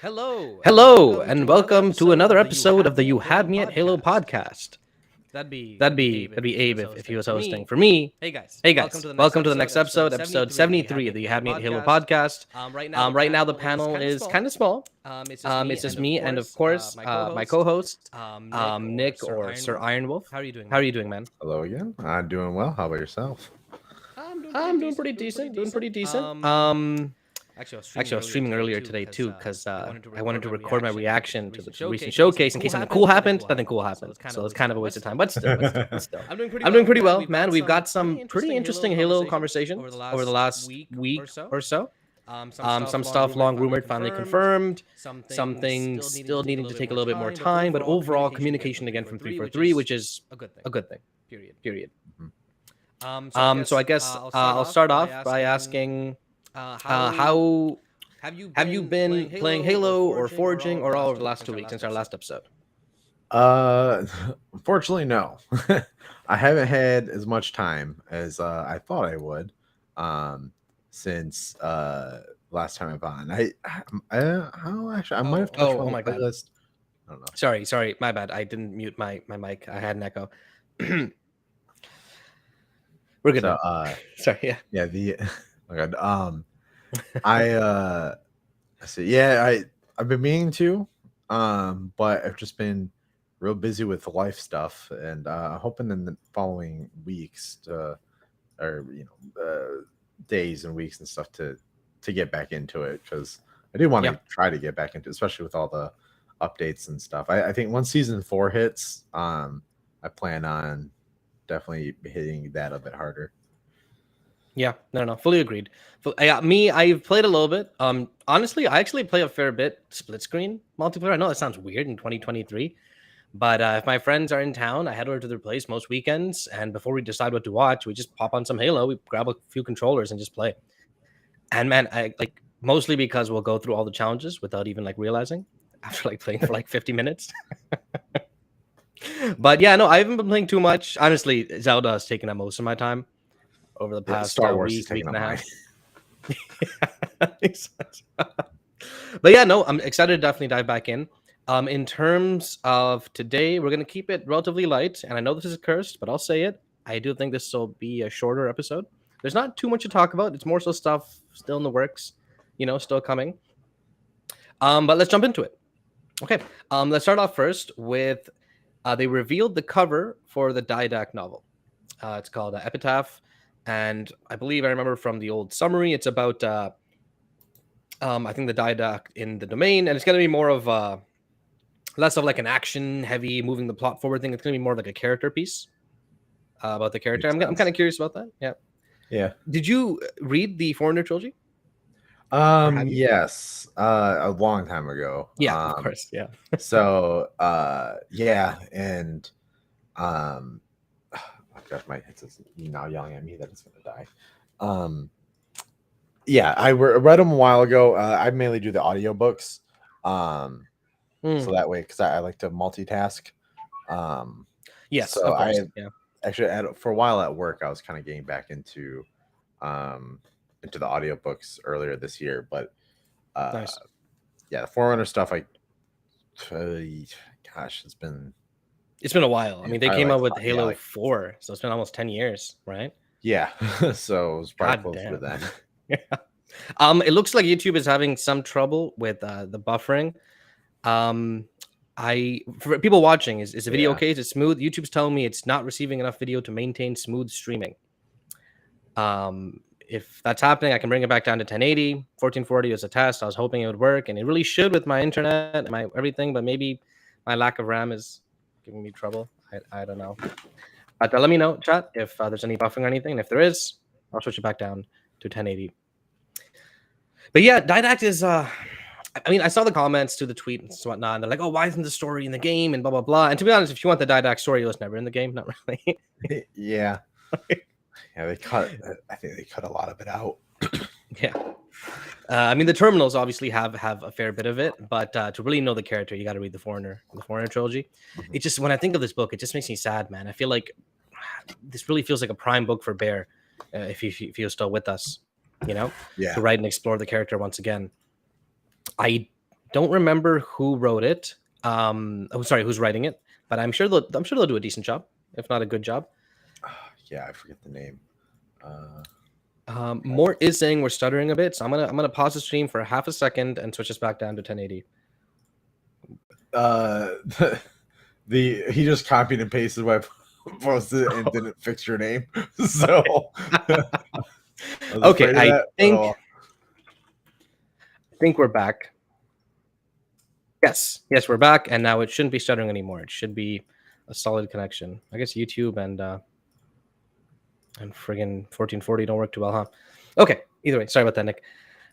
Hello, and welcome to another episode of the YHMAH Halo podcast. That'd be Abe if he was hosting. For me, hey guys, welcome to the next episode 73 of the YHMAH Halo podcast. Right now the panel is kind of small. It's just me and of course my co-host, Nick or Sir Ironwolf. How are you doing, man? Hello again. I'm doing well. How about yourself? I'm doing pretty decent. Actually, I was streaming earlier today too because I wanted to record my reaction to the recent showcase in case something cool happened. Nothing cool happened, so it's kind of a waste of time. But still. I'm doing pretty well, man. We've got some pretty interesting Halo conversations over the last week or so. Some stuff long rumored finally confirmed. Some things still needing to take a little bit more time, but overall communication again from 343, which is a good thing. Period. So I guess I'll start off by asking. How have you been playing Halo or Forging or all over the last 2 weeks since our last episode? Unfortunately, no. I haven't had as much time as I thought I would. Since last time I've on. I might have touched oh my god. Playlist. I don't know. Sorry, my bad. I didn't mute my mic. I had an echo. We're good. So, sorry, yeah. Yeah, oh my god. I've been meaning to, but I've just been real busy with life stuff, and hoping in the following weeks days and weeks and stuff to get back into it, because I do want to try to get back into it, especially with all the updates and stuff. I think once season 4 hits, I plan on definitely hitting that a bit harder. Yeah, no, fully agreed. I've played a little bit. Honestly, I actually play a fair bit split screen multiplayer. I know that sounds weird in 2023, but if my friends are in town, I head over to their place most weekends, and before we decide what to watch, we just pop on some Halo. We grab a few controllers and just play. And man, I like mostly because we'll go through all the challenges without even realizing after playing for 50 minutes. But yeah, no, I haven't been playing too much. Honestly, Zelda has taken up most of my time over the past Star Wars week and a half. But yeah, no, I'm excited to definitely dive back in. In terms of today, we're going to keep it relatively light. And I know this is cursed, but I'll say it. I do think this will be a shorter episode. There's not too much to talk about. It's more so stuff still in the works, still coming. But let's jump into it. Okay. Let's start off first with they revealed the cover for the Didact novel. It's called Epitaph. And I believe I remember from the old summary, it's about, I think the Didact in the domain, and it's going to be more of less of an action-heavy, moving the plot forward thing. It's going to be more like a character piece about the character. I'm kind of curious about that. Yeah. Did you read the Foreigner trilogy? Yes, a long time ago. Yeah, of course. Yeah. So, yeah, and gosh, my headset's now yelling at me that it's gonna die. Yeah, I read them a while ago. I mainly do the audiobooks, so that way, because I like to multitask. Yes, so of course. Actually for a while at work, I was kind of getting back into the audiobooks earlier this year, but nice. Yeah, the Forerunner stuff. Gosh, it's been a while. I mean, they came out with Halo 4, so it's been almost 10 years, right? Yeah. So it was probably close to that. Yeah. It looks like YouTube is having some trouble with the buffering. For people watching, is the video okay? Is it smooth? YouTube's telling me it's not receiving enough video to maintain smooth streaming. If that's happening, I can bring it back down to 1080. 1440 is a test. I was hoping it would work, and it really should with my internet and my everything, but maybe my lack of RAM is giving me trouble. I don't know. But let me know, chat, if there's any buffering or anything. And if there is, I'll switch it back down to 1080. But yeah, Didact is... I mean, I saw the comments to the tweet and whatnot, and they're like, oh, why isn't the story in the game? And blah, blah, blah. And to be honest, if you want the Didact story, it was never in the game. Not really. Yeah. Yeah, I think they cut a lot of it out. Yeah. I mean, the terminals obviously have a fair bit of it, but to really know the character, you got to read the Foreigner trilogy. It just, when I think of this book, it just makes me sad, man. I feel like this really feels like a prime book for Bear, if you're still with us, to write and explore the character once again. I don't remember who wrote it. Who's writing it? But I'm sure they'll do a decent job, if not a good job. Yeah, I forget the name. Mort is saying we're stuttering a bit, so I'm gonna pause the stream for half a second and switch us back down to 1080. He just copied and pasted what I posted and didn't fix your name. So okay, I think we're back. Yes, we're back, and now it shouldn't be stuttering anymore. It should be a solid connection. I guess YouTube and friggin' 1440 don't work too well, huh? Okay, either way, sorry about that, Nick.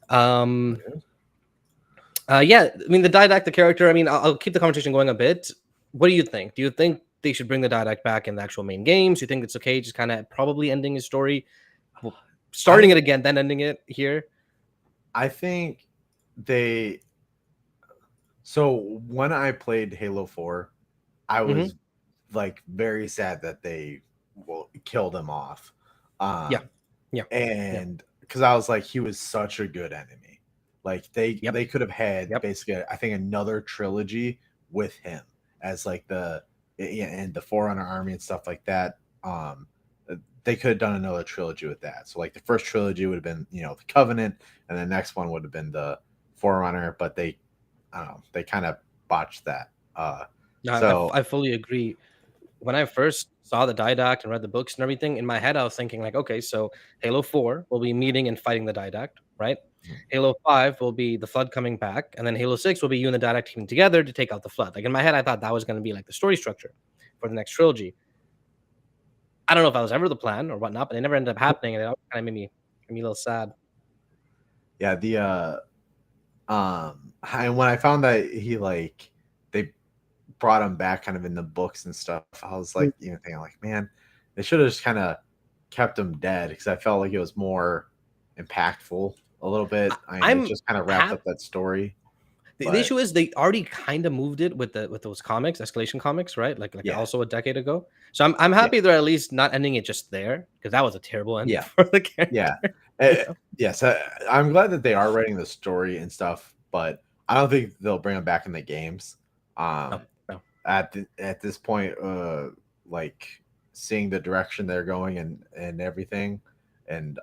Yeah, I mean, the Didact, the character, I mean, I'll keep the conversation going a bit. What do you think? Do you think they should bring the Didact back in the actual main games? Do you think it's okay just kind of probably ending his story, starting it again, then ending it here? I think they... So when I played Halo 4, I was like very sad that they killed him off. And because I was like, he was such a good enemy. Like they could have had basically, I think, another trilogy with him as like and the Forerunner army and stuff like that. They could have done another trilogy with that. So like the first trilogy would have been, the Covenant, and the next one would have been the Forerunner, but they kind of botched that. I fully agree. When I first saw the Didact and read the books and everything, in my head I was thinking like, okay, so Halo 4 will be meeting and fighting the Didact, right? Halo 5 will be the Flood coming back, and then Halo 6 will be you and the Didact teaming together to take out the Flood. Like in my head, I thought that was going to be like the story structure for the next trilogy. I don't know if that was ever the plan or whatnot, but it never ended up happening, and it kind of made me a little sad. Yeah, and when I found that they brought him back kind of in the books and stuff, I was like, thinking like, man, they should have just kind of kept him dead, because I felt like it was more impactful a little bit. It just kind of wrapped up that story. The issue is they already kind of moved it with those comics, Escalation comics, right? Like also a decade ago. So I'm happy they're at least not ending it just there, because that was a terrible ending for the character. Yes, I'm glad that they are writing the story and stuff, but I don't think they'll bring him back in the games. No. At this point, like seeing the direction they're going and everything, and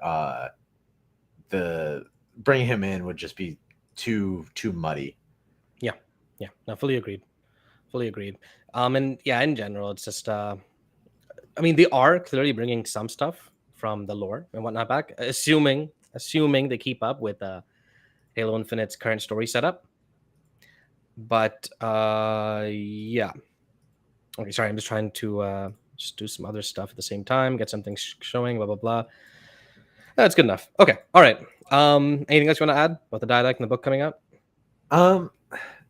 the bringing him in would just be too muddy. Yeah, no, fully agreed. And yeah, in general, it's just I mean, they are clearly bringing some stuff from the lore and whatnot back, assuming they keep up with Halo Infinite's current story setup. But yeah. Okay, sorry, I'm just trying to just do some other stuff at the same time, get something showing, blah blah blah. That's good enough. Okay, all right. Anything else you want to add about the Didact and the book coming out?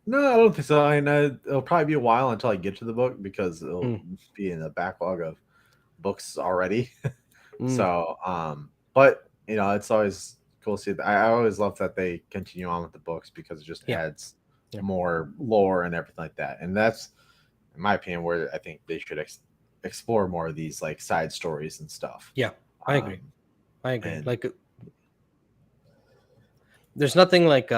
No, I don't think so. I know it'll probably be a while until I get to the book, because it'll be in the backlog of books already. So, but it's always cool to see that. I always love that they continue on with the books, because it just adds more lore and everything like that. And that's, in my opinion, where I think they should explore more of these like side stories and stuff. Yeah, I agree. Like, there's nothing like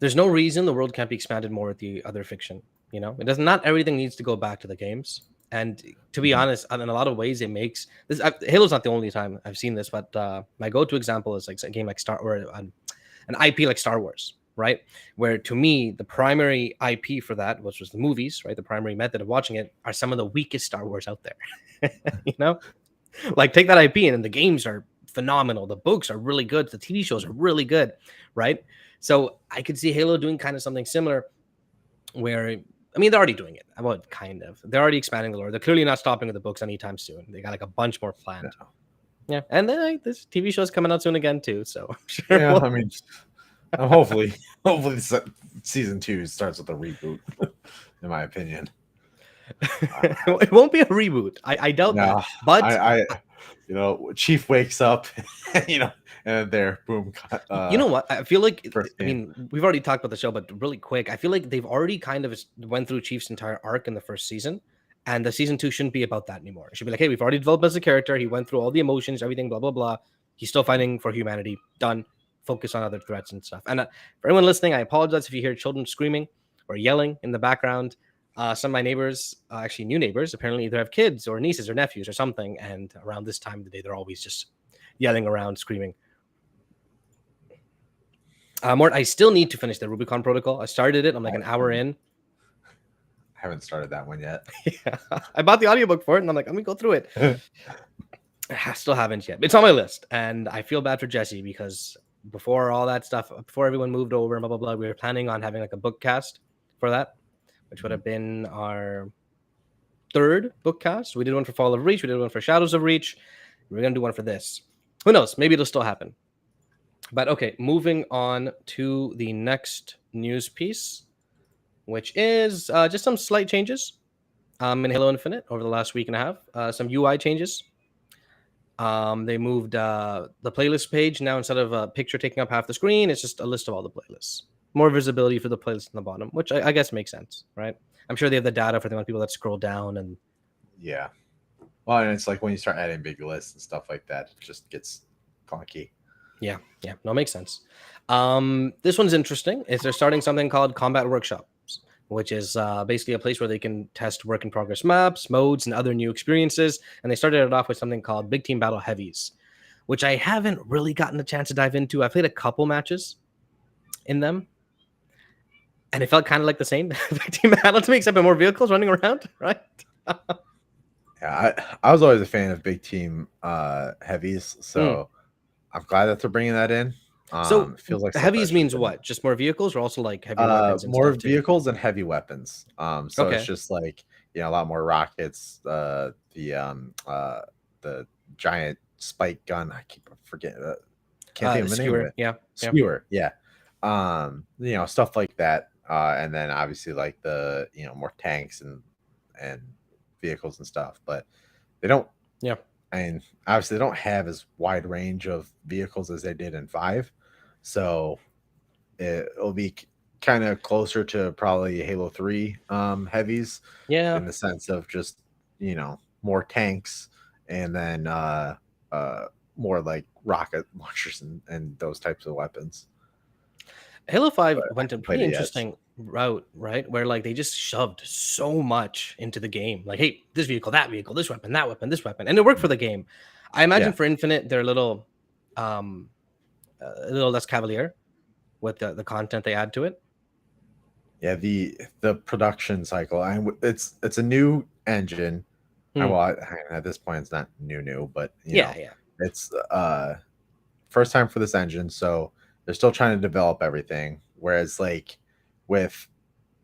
there's no reason the world can't be expanded more with the other fiction. It doesn't. Not everything needs to go back to the games. And to be honest, in a lot of ways, it makes this. Halo's not the only time I've seen this, but my go-to example is like a game like an IP like Star Wars, right? Where to me, the primary IP for that, which was the movies, right? The primary method of watching it, are some of the weakest Star Wars out there. Like take that IP and the games are phenomenal. The books are really good. The TV shows are really good, right? So I could see Halo doing kind of something similar, where, I mean, they're already doing it. Kind of. They're already expanding the lore. They're clearly not stopping with the books anytime soon. They got like a bunch more planned. Yeah, and then this TV show is coming out soon again too. So sure. Yeah, I mean, hopefully season 2 starts with a reboot. In my opinion, it won't be a reboot. I doubt that. But I Chief wakes up, and there, boom. You know what? I feel like, I mean, we've already talked about the show, but really quick, I feel like they've already kind of went through Chief's entire arc in the first season, and the season 2 shouldn't be about that anymore. It should be like, hey, we've already developed as a character. He went through all the emotions, everything, blah, blah, blah. He's still fighting for humanity. Done. focus on other threats and stuff. And for anyone listening, I apologize if you hear children screaming or yelling in the background. Some of my neighbors, actually new neighbors, apparently either have kids or nieces or nephews or something. And around this time of the day, they're always just yelling around, screaming. Mort, I still need to finish the Rubicon protocol. I started it. I'm like an hour in. I haven't started that one yet. Yeah. I bought the audiobook for it, and I'm like, let me go through it. I still haven't yet. It's on my list, and I feel bad for Jesse because before all that stuff, before everyone moved over and blah, blah, blah, we were planning on having like a book cast for that, which would have been our third book cast. We did one for Fall of Reach. We did one for Shadows of Reach. We're going to do one for this. Who knows? Maybe it'll still happen. But okay, moving on to the next news piece, which is just some slight changes in Halo Infinite over the last week and a half. Some UI changes. They moved the playlist page. Now, instead of a picture taking up half the screen, it's just a list of all the playlists. More visibility for the playlist on the bottom, which I guess makes sense, right? I'm sure they have the data for the amount of people that scroll down. And yeah. Well, and it's like when you start adding big lists and stuff like that, it just gets clunky. Yeah. No, it makes sense. This one's interesting. They're starting something called Combat Workshops, which is basically a place where they can test work in progress maps, modes, and other new experiences. And they started it off with something called Big Team Battle Heavies, which I haven't really gotten a chance to dive into. I played a couple matches in them, and it felt kind of like the same Big Team Battle to me, except with more vehicles running around, right? Yeah, I was always a fan of Big Team Heavies, so I'm glad that they're bringing that in. So it feels like heavies means what? Just more vehicles, or also like heavy weapons? And more stuff too? vehicles and heavy weapons. So Okay. it's just like a lot more rockets. The giant spike gun. I keep forgetting. Can't think of the name of it. Yeah. Skewer. Yeah. Stuff like that. And then obviously like the more tanks and vehicles and stuff. But they don't. Yeah. And obviously they don't have as wide range of vehicles as they did in 5. So it'll be kind of closer to probably Halo 3 heavies. Yeah. In the sense of just, more tanks and then more like rocket launchers and those types of weapons. Halo 5 went a pretty interesting route, right? Where like they just shoved so much into the game. Like, hey, this vehicle, that vehicle, this weapon, that weapon, this weapon. And it worked for the game. I imagine for Infinite, they're a little less cavalier with the content they add to it. Yeah, the production cycle. It's a new engine. Well, at this point, it's not new, but it's first time for this engine, so they're still trying to develop everything. Whereas, like with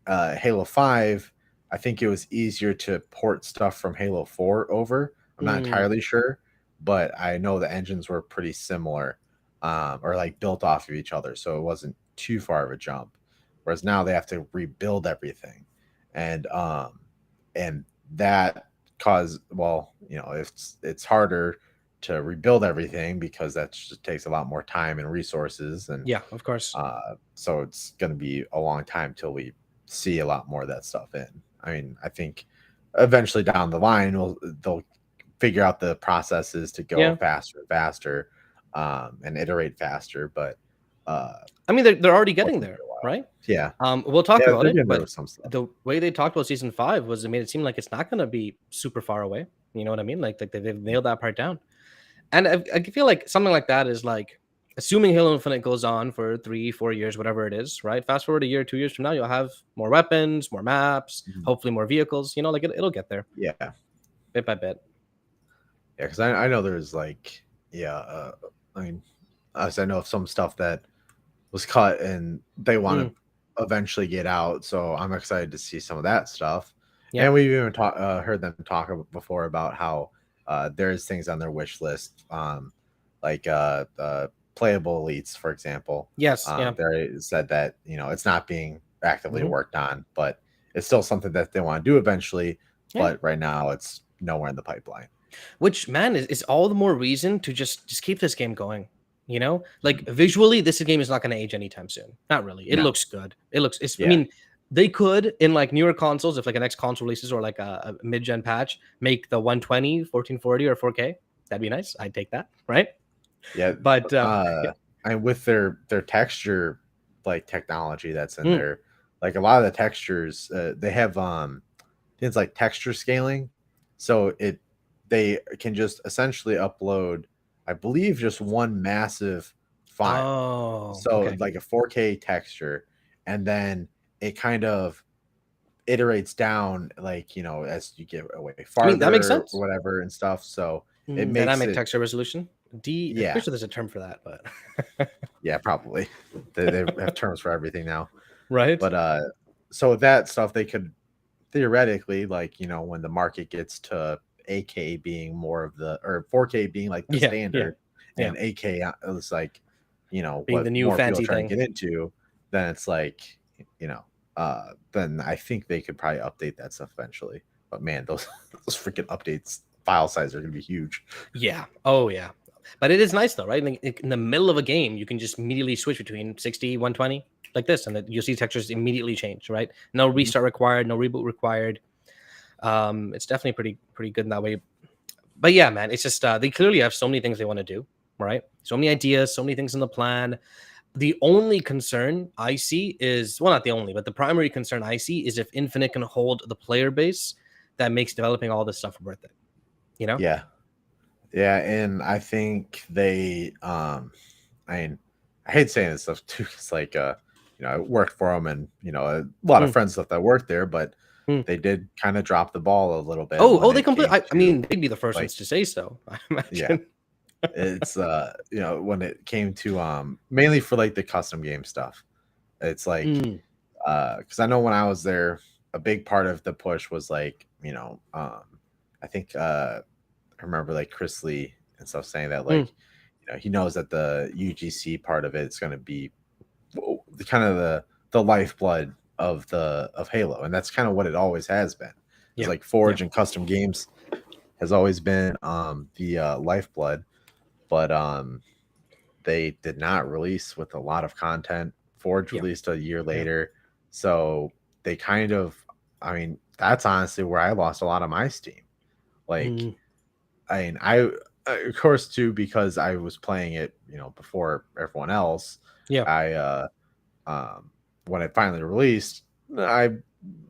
Halo 5, I think it was easier to port stuff from Halo 4 over. I'm not entirely sure, but I know the engines were pretty similar, or like built off of each other, so it wasn't too far of a jump. Whereas now they have to rebuild everything, and that caused it's harder to rebuild everything because that just takes a lot more time and resources. And yeah, of course. So it's going to be a long time till we see a lot more of that stuff in. I mean, I think eventually down the line they'll figure out the processes to go faster and faster, and iterate faster. But I mean, they're already getting there, right? Yeah. We'll talk about it, but some stuff. The way they talked about season 5 was it made it seem like it's not going to be super far away. You know what I mean? Like they've nailed that part down. And I feel like something like that is like, assuming Halo Infinite goes on for 3-4 years, whatever it is, right? Fast forward a year, 2 years from now, you'll have more weapons, more maps, hopefully more vehicles. Like it'll get there. Yeah. Bit by bit. Yeah, because I know there's like, I mean, I know of some stuff that was cut and they want to eventually get out. So I'm excited to see some of that stuff. Yeah. And we've even heard them talk before about how there's things on their wish list, like playable elites, for example. Yes. They said that, it's not being actively worked on, but it's still something that they want to do eventually. Yeah. But right now it's nowhere in the pipeline. Which, man, is all the more reason to just keep this game going. Like visually, this game is not going to age anytime soon. Not really. It looks good. I mean, they could in like newer consoles, if like an X console releases or like a mid-gen patch, make the 120, 1440 or 4K. That'd be nice. I'd take that, right? Yeah. But I and with their texture like technology that's in Mm. there, like a lot of the textures, they have things like texture scaling, so they can just essentially upload, I believe, just one massive file, Oh, so okay. like a 4K texture, and then it kind of iterates down, like, as you get away I mean, that makes farther or sense. whatever and stuff. So it makes Dynamic it, texture resolution. I'm yeah, pretty sure there's a term for that, but yeah, probably. They have terms for everything now. right? But so that stuff they could theoretically, like, when the market gets to 8K being more of the, or 4K being like the Yeah, yeah, standard, yeah. and 8K is like, Being the what new more people are fancy trying to thing. get into, then it's like, then I think they could probably update that stuff eventually. But man, those those freaking updates file size are gonna be huge. Yeah. Oh, yeah. But it is nice though, right? In the middle of a game, you can just immediately switch between 60, 120 like this, and you'll see textures immediately change, right? No Mhm. restart required, no reboot required. It's definitely pretty good in that way. But yeah, man, it's just they clearly have so many things they want to do, right? So many ideas, so many things in the plan. The only concern I see is, well, not the only, but the primary concern I see is if Infinite can hold the player base that makes developing all this stuff worth it. You know? Yeah. Yeah, and I think they I mean, I hate saying this stuff too. It's like, I worked for them, and a lot of Mm, friends stuff that worked there, but mm. they did kind of drop the ball a little bit Oh, when they it complete. came I to, mean, they'd be the first like, ones to say so. I yeah, imagine. it's when it came to mainly for like the custom game stuff. It's like, Mm, because I know when I was there, a big part of the push was like, I think I remember like Chris Lee and stuff saying that, mm. like, he knows that the UGC part of it is going to be the kind of the lifeblood of Halo, and that's kind of what it always has been. It's Yeah, like yeah. Forge and custom games has always been the lifeblood, but they did not release with a lot of content. Forge Yeah, released a year yeah. later, so they kind of, I mean, that's honestly where I lost a lot of my steam. Like, Mm, I mean, of course too, because I was playing it, before everyone else. yeah. I when it finally released, I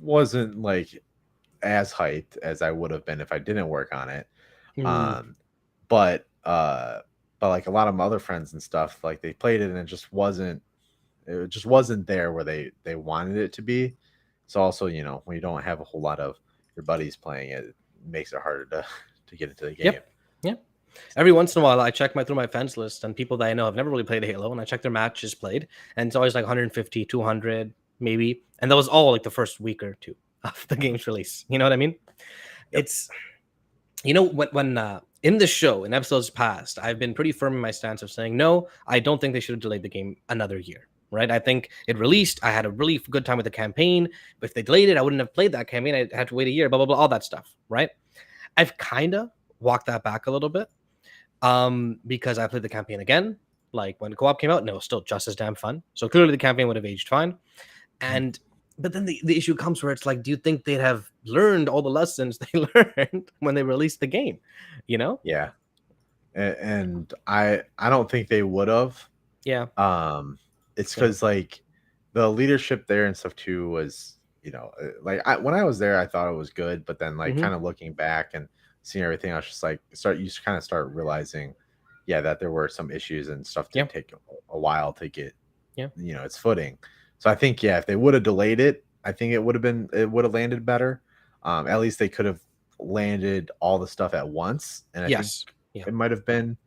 wasn't like as hyped as I would have been if I didn't work on it. Mm, Um, but like a lot of my other friends and stuff, like they played it and it just wasn't there where they wanted it to be. So also, when you don't have a whole lot of your buddies playing it, it makes it harder to to get into the game. yep. Yep. Every once in a while, I check through my fans list and people that I know have never really played Halo, and I check their matches played, and it's always like 150, 200, maybe, and that was all like the first week or two of the game's release. You know what I mean? Yep. It's when in the show in episodes past, I've been pretty firm in my stance of saying no. I don't think they should have delayed the game another year. Right? I think it released. I had a really good time with the campaign. But if they delayed it, I wouldn't have played that campaign. I had to wait a year. Blah blah blah. All that stuff. Right? I've kind of walked that back a little bit because I played the campaign again. Like when co-op came out, and it was still just as damn fun. So clearly the campaign would have aged fine. Mhm. And but then the issue comes where it's like, do you think they'd have learned all the lessons they learned when they released the game? You know? Yeah. And I don't think they would have. Yeah. Um, it's Yeah. because like the leadership there and stuff too was, like when I was there, I thought it was good, but then like Hmm. kind of looking back and seeing everything, I was just like, you kind of start realizing, yeah, that there were some issues and stuff Yeah. did take a while to get, Yeah. its footing. So I think, yeah, if they would have delayed it, I think it would have landed better. At least they could have landed all the stuff at once, and I think Yes. Yeah. it might have been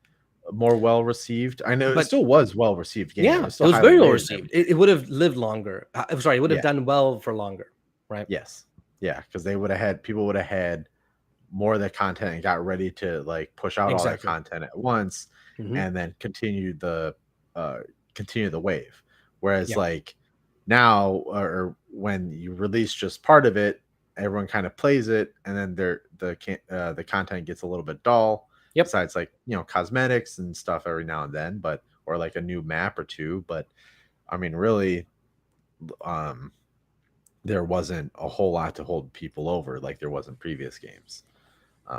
more well received. I know it But still was well received game. It yeah, was it still was highly very well rated and received. everything. It would have lived longer. I'm sorry, it would have Yeah. done well for longer. Right. Yes. Yeah, because they would have had people would have had more of the content and got ready to like push out all that Exactly. content at once, Hmm. and then uh continue the wave. Whereas Yeah. like now, or when you release just part of it, everyone kind of plays it, and then the content gets a little bit dull. Yep. Besides, like, cosmetics and stuff every now and then, but or like a new map or two. But I mean, really, um, there wasn't a whole lot to hold people over like there was in previous games.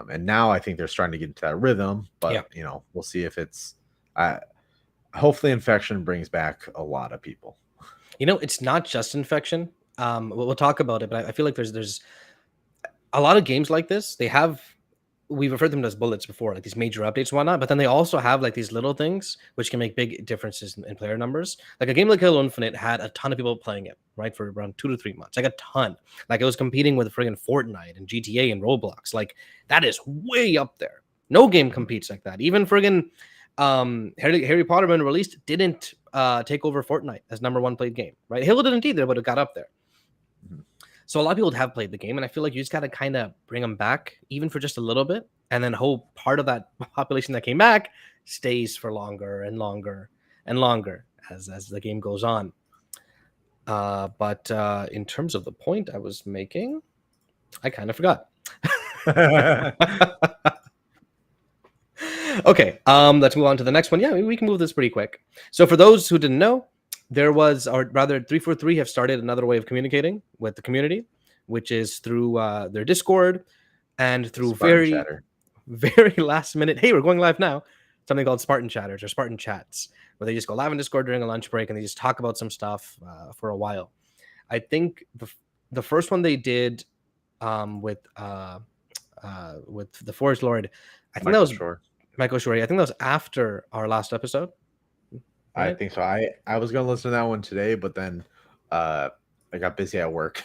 And now I think they're starting to get into that rhythm, Yeah. but we'll see if it's. I hopefully infection brings back a lot of people. It's not just infection. We'll talk about it, but I feel like there's a lot of games like this. We've referred them as bullets before, like these major updates and whatnot, but then they also have like these little things which can make big differences in player numbers. Like a game like Halo Infinite had a ton of people playing it, right, for around 2 to 3 months. Like a ton. Like it was competing with friggin' Fortnite and GTA and Roblox. Like that is way up there. No game competes like that. Even friggin' Harry Potter, when released, didn't take over Fortnite as #1 played game, right? Halo didn't either, but it got up there. So a lot of people have played the game, and I feel like you just got to kind of bring them back, even for just a little bit, and then hope part of that population that came back stays for longer and longer and longer as the game goes on. But in terms of the point I was making, I kind of forgot. Okay, let's move on to the next one. Yeah, we can move this pretty quick. So for those who didn't know, there was, or rather 343 have started another way of communicating with the community, which is through their Discord and through Spartan Chatter. very last minute. Hey, we're going live now. Something called Spartan Chatters or Spartan Chats, where they just go live on Discord during a lunch break and they just talk about some stuff for a while. I think the first one they did with the Forest Lord, I think that was Michael Shore. I think that was after our last episode. Right? I think so. I was gonna listen to that one today, but then I got busy at work.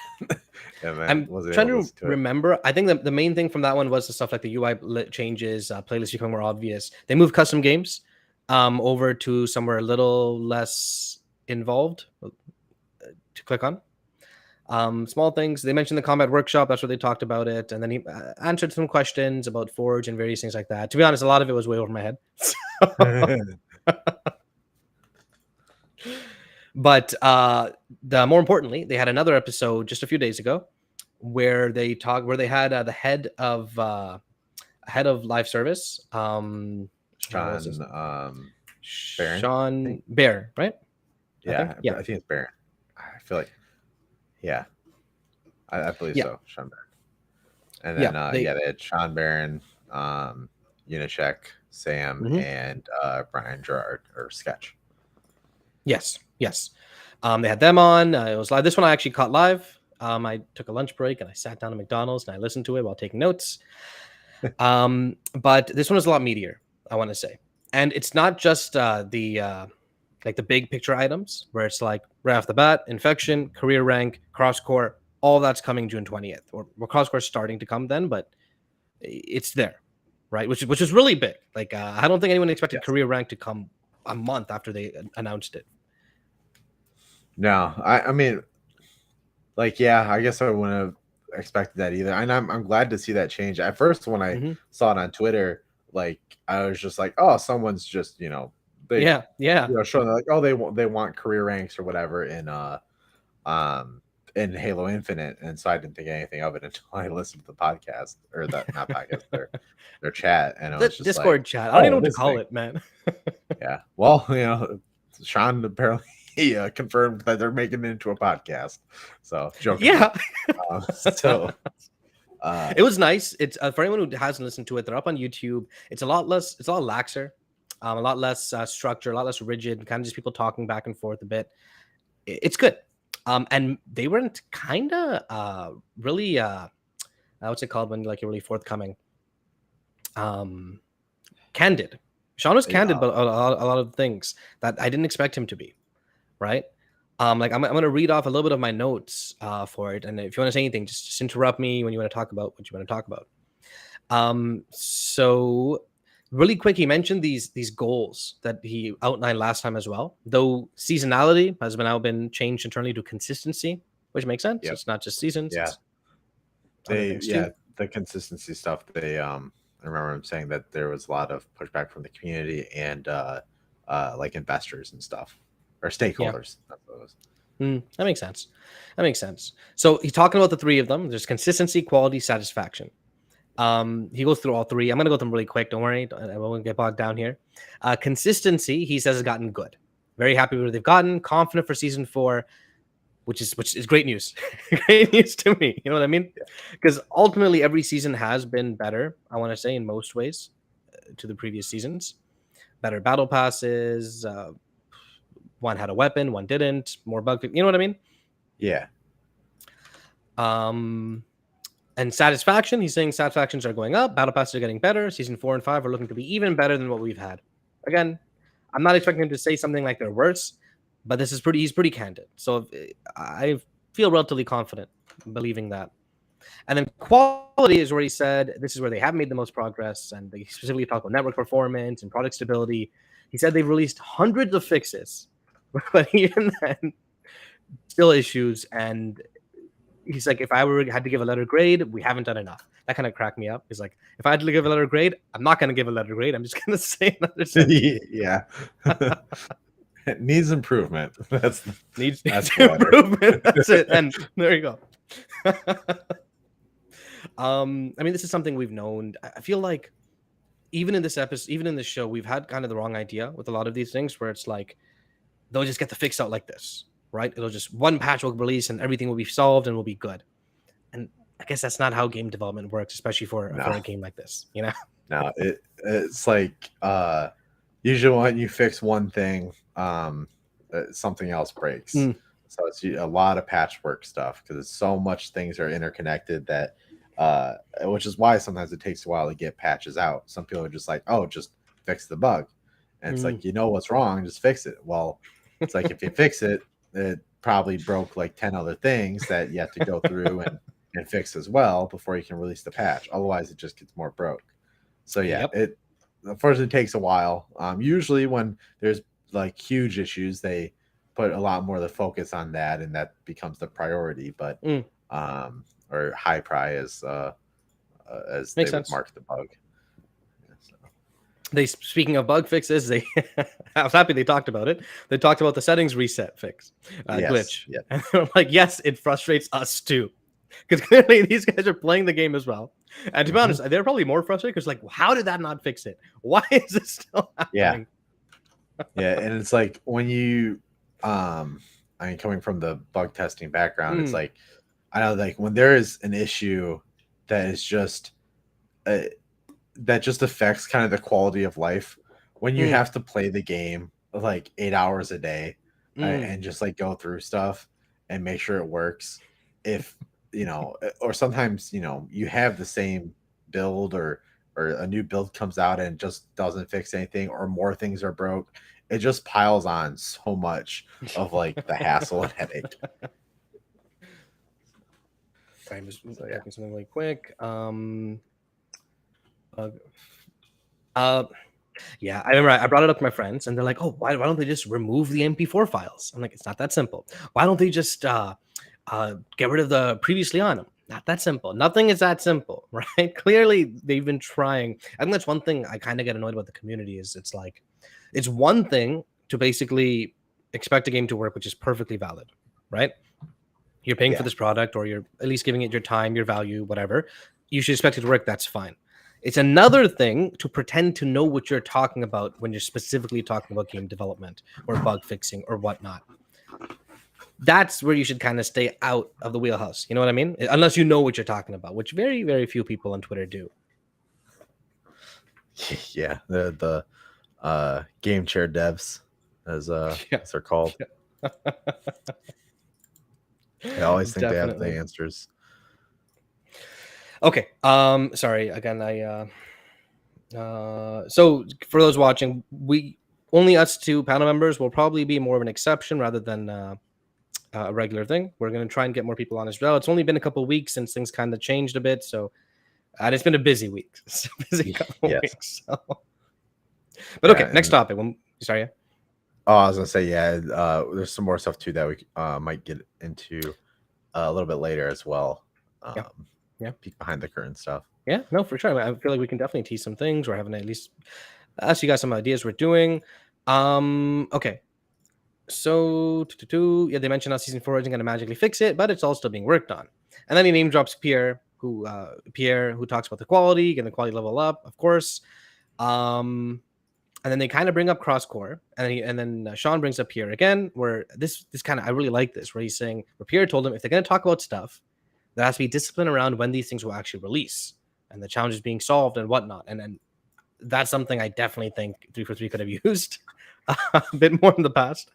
I'm trying to remember. I think the main thing from that one was the stuff like the UI changes, playlists become more obvious. They moved custom games over to somewhere a little less involved to click on. Small things. They mentioned the combat workshop. That's where they talked about it, and then he answered some questions about Forge and various things like that. To be honest, a lot of it was way over my head. But more importantly, they had another episode just a few days ago where they had the head of live service, Sean Bear, right? Yeah, I think it's Bear. I feel like, yeah, I believe so, Sean Barron. And then they had Sean Barron, Unicheck, Sam, and Brian Gerard or Sketch. Yes. They had them on. It was live. This one I actually caught live. I took a lunch break and I sat down at McDonald's and I listened to it while taking notes. But this one was a lot meatier, I want to say. And it's not just the big picture items where it's like right off the bat, infection, career rank, cross-core, all that's coming June 20th. Or cross-core is starting to come then, but it's there, right? Which is really big. Like I don't think anyone expected career rank to come a month after they announced it. No, I mean, like, yeah, I guess I wouldn't have expected that either. And I'm glad to see that change. At first, when I saw it on Twitter, like, I was just like, oh, someone's just, showing like, oh, they want career ranks or whatever in Halo Infinite. And so I didn't think anything of it until I listened to the podcast, or that not podcast, their chat, and it was just Discord like, chat. I don't even know what to call it, man. Yeah, well, Sean apparently confirmed that they're making it into a podcast. So joking. Yeah. It was nice. It's for anyone who hasn't listened to it, they're up on YouTube. It's a lot laxer, a lot less structure, a lot less rigid, kind of just people talking back and forth a bit. It's good. And they weren't kind of really what's it called when you're really forthcoming? Candid. Sean was candid about a lot of things that I didn't expect him to be, right? I'm going to read off a little bit of my notes for it, and if you want to say anything, just interrupt me when you want to talk about what you want to talk about. So really quick, he mentioned these goals that he outlined last time as well. Though seasonality has now been changed internally to consistency, which makes sense. Yep. It's not just seasons. Yeah, the consistency stuff. I remember him saying that there was a lot of pushback from the community and like investors and stuff, or stakeholders. Yeah. That makes sense. So he's talking about the three of them. There's consistency, quality, satisfaction. He goes through all three. I'm going to go through them really quick. Don't worry. I won't get bogged down here. Consistency, he says, has gotten good. Very happy with what they've gotten. Confident for season 4, which is great news. Great news to me. You know what I mean? Because ultimately every season has been better, I want to say, in most ways to the previous seasons. better battle passes. One had a weapon, one didn't. More bug. You know what I mean? Yeah. And satisfaction, he's saying satisfactions are going up, battle passes are getting better, season 4 and 5 are looking to be even better than what we've had. Again, I'm not expecting him to say something like they're worse, but he's pretty candid. So I feel relatively confident believing that. And then quality is where he said this is where they have made the most progress, and they specifically talk about network performance and product stability. He said they've released hundreds of fixes, but even then, still issues. And he's like, if I had to give a letter grade, we haven't done enough. That kind of cracked me up. He's like, if I had to give a letter grade, I'm not going to give a letter grade. I'm just going to say another sentence. Yeah. It needs improvement. That's improvement. That's it. And there you go. I mean, this is something we've known. I feel like even in this episode, even in this show, we've had kind of the wrong idea with a lot of these things where it's like, they'll just get the fix out like this, right? It'll just one patch will release and everything will be solved and will be good. And I guess that's not how game development works, especially for a game like this, you know? No, it's like usually when you fix one thing, something else breaks. So it's a lot of patchwork stuff because so much things are interconnected that which is why sometimes it takes a while to get patches out. Some people are just like, oh, just fix the bug. And it's like, you know what's wrong, just fix it. Well, it's like if you fix it, it probably broke like 10 other things that you have to go through and fix as well before you can release the patch. Otherwise, it just gets more broke. So yeah, it unfortunately takes a while. Usually when there's like huge issues, they put a lot more of the focus on that, and that becomes the priority. But or high prize as they would mark the bug. Speaking of bug fixes, I was happy they talked about it. They talked about the settings reset fix glitch. Yep. And they're like, yes, it frustrates us too. Because clearly these guys are playing the game as well. And to be honest, they're probably more frustrated because like, how did that not fix it? Why is this still happening? Yeah, and it's like when you I mean, coming from the bug testing background, it's like I know like when there is an issue that is just that just affects kind of the quality of life when you have to play the game like 8 hours a day and just like go through stuff and make sure it works. If you know, or sometimes you have the same build or a new build comes out and just doesn't fix anything, or more things are broke. It just piles on so much of like the hassle and headache. I'm just checking something really quick. Yeah, I remember I brought it up to my friends, and they're like, "Oh, why don't they just remove the MP4 files?" I'm like, "It's not that simple. Why don't they just get rid of the previously on them?" Not that simple. Nothing is that simple, right? Clearly, they've been trying. I think that's one thing I kind of get annoyed about the community is it's like, it's one thing to basically expect a game to work, which is perfectly valid, right? You're paying for this product, or you're at least giving it your time, your value, whatever. You should expect it to work. That's fine. It's another thing to pretend to know what you're talking about when you're specifically talking about game development or bug fixing or whatnot. That's where you should kind of stay out of the wheelhouse. You know what I mean? Unless you know what you're talking about, which very, very few people on Twitter do. Yeah, the game chair devs, as they're called. They always think they have the answers. Okay. Sorry. Again, so for those watching, only us two panel members will probably be more of an exception rather than a regular thing. We're going to try and get more people on as well. It's only been a couple of weeks since things kind of changed a bit. So, and it's been a busy week. It's a busy couple of weeks. So. But okay, next topic. Sorry. Oh, I was gonna say, there's some more stuff too that we might get into a little bit later as well. Peek behind the curtain stuff. Yeah, no, for sure. I feel like we can definitely tease some things. We're having at least ask you guys some ideas we're doing. Okay. So they mentioned how season 4 isn't going to magically fix it, but it's all still being worked on. And then he name drops Pierre, who talks about the quality, getting the quality level up, of course. And then they kind of bring up cross-core, and then Sean brings up Pierre again, where this kind of, I really like this, where he's saying, where Pierre told him if they're going to talk about stuff, there has to be discipline around when these things will actually release and the challenges being solved and whatnot. And then that's something I definitely think 343 could have used a bit more in the past.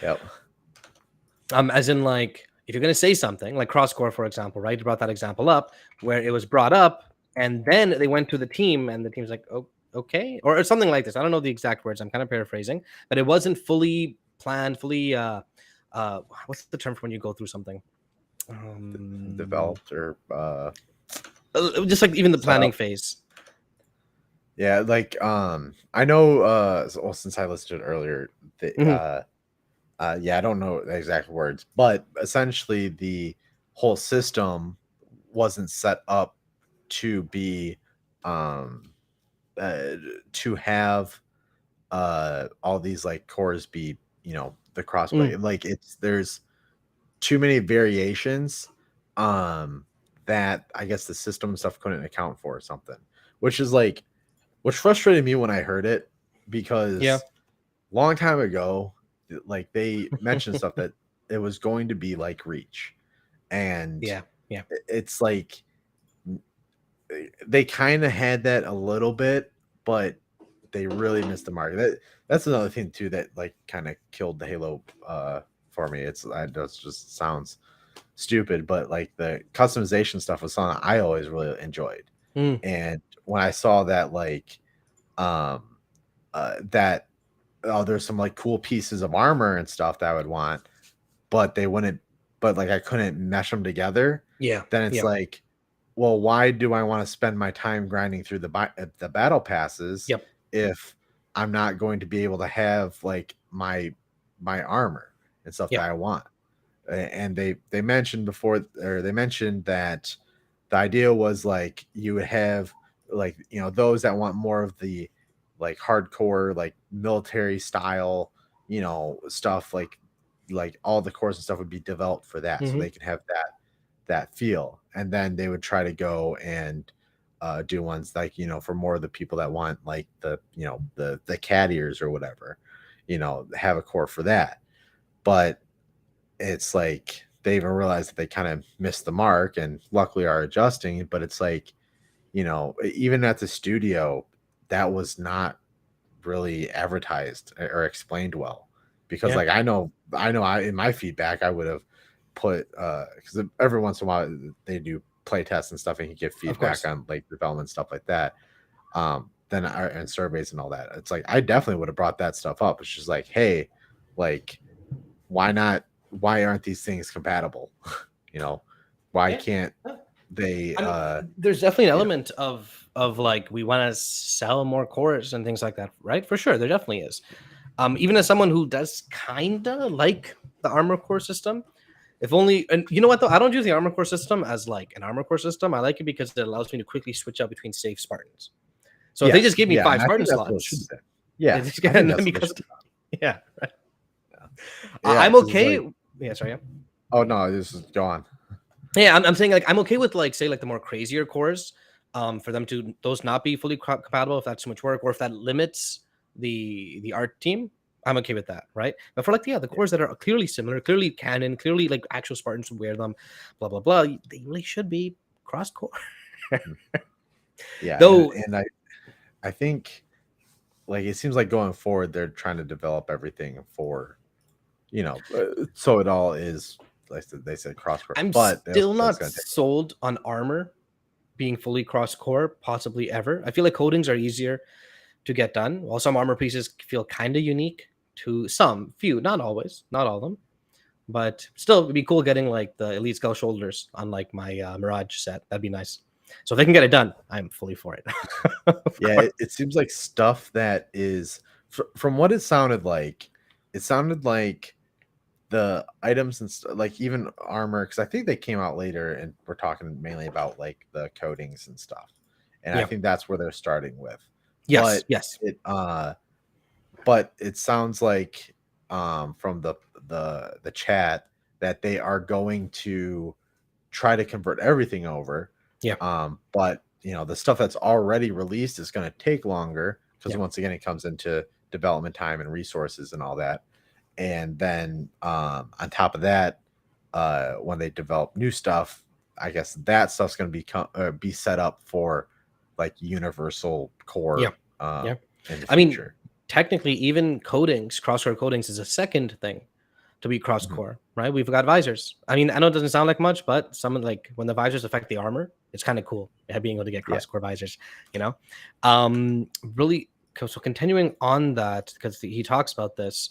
Yep. As in, like, if you're going to say something like cross-core, for example, right? You brought that example up where it was brought up and then they went to the team and the team's like, oh, okay, or something like this. I don't know the exact words. I'm kind of paraphrasing, but it wasn't fully planned, fully, what's the term for when you go through something? Developed or just like even the planning phase. Yeah, like I know well, since I listed it earlier, yeah, I don't know the exact words, but essentially the whole system wasn't set up to be to have all these like cores be, you know, the crossplay. Like there's too many variations that I guess the system stuff couldn't account for or something, which is like which frustrated me when I heard it, because long time ago, like they mentioned stuff that it was going to be like Reach, and it's like they kind of had that a little bit, but they really missed the mark. That's another thing too that like kind of killed the Halo for me. That just sounds stupid, but like the customization stuff was something I always really enjoyed. And when I saw that like that there's some like cool pieces of armor and stuff that I would want, but they wouldn't, but like I couldn't mesh them together. Then it's like, well, why do I want to spend my time grinding through the battle passes if I'm not going to be able to have like my armor and stuff that I want? And they mentioned before, or they mentioned that the idea was like you would have like, you know, those that want more of the like hardcore like military style, you know, stuff, like all the cores and stuff would be developed for that, so they could have that feel. And then they would try to go and do ones like, you know, for more of the people that want like the, you know, the cat ears or whatever, you know, have a core for that. But it's like they even realized that they kind of missed the mark and luckily are adjusting. But it's like, you know, even at the studio, that was not really advertised or explained well, because like I know in my feedback I would have put because every once in a while they do play tests and stuff and you get feedback on like development stuff like that, then and surveys and all that. It's like I definitely would have brought that stuff up. It's just like, hey, like why aren't these things compatible? You know, why can't they there's definitely an element of like we want to sell more cores and things like that, right? For sure, there definitely is. Even as someone who does kind of like the armor core system, if only, and you know what though, I don't use the armor core system as like an armor core system. I like it because it allows me to quickly switch out between safe Spartans. So if they just give me 5 Spartan slots, because right. I'm okay. Like, sorry. Oh no, this is go on. Yeah, I'm saying like I'm okay with like say like the more crazier cores, for them to those not be fully compatible if that's too much work or if that limits the art team. I'm okay with that, right? But for like the cores that are clearly similar, clearly canon, clearly like actual Spartans would wear them, blah blah blah, they really should be cross core. Though, and I think like it seems like going forward they're trying to develop everything for, you know, so it all is like they said cross core. I'm still not sold on armor being fully cross core, possibly ever. I feel like coatings are easier to get done, while some armor pieces feel kind of unique to some few, not always, not all of them, but still it'd be cool getting like the elite skull shoulders on like my Mirage set. That'd be nice. So if they can get it done, I'm fully for it. It seems like stuff that is from what it sounded like the items and like even armor, because I think they came out later and we're talking mainly about like the coatings and stuff, and I think that's where they're starting with. But it sounds like from the chat that they are going to try to convert everything over. But you know, the stuff that's already released is going to take longer because once again it comes into development time and resources and all that. And then on top of that, when they develop new stuff, I guess that stuff's going to be set up for like universal core Yeah. in the I mean, future. technically, even cross-core codings is a second thing to be cross-core, right? We've got visors. I mean, I know it doesn't sound like much, but some like when the visors affect the armor, it's kind of cool being able to get cross-core visors, you know? Really, so continuing on that, because he talks about this,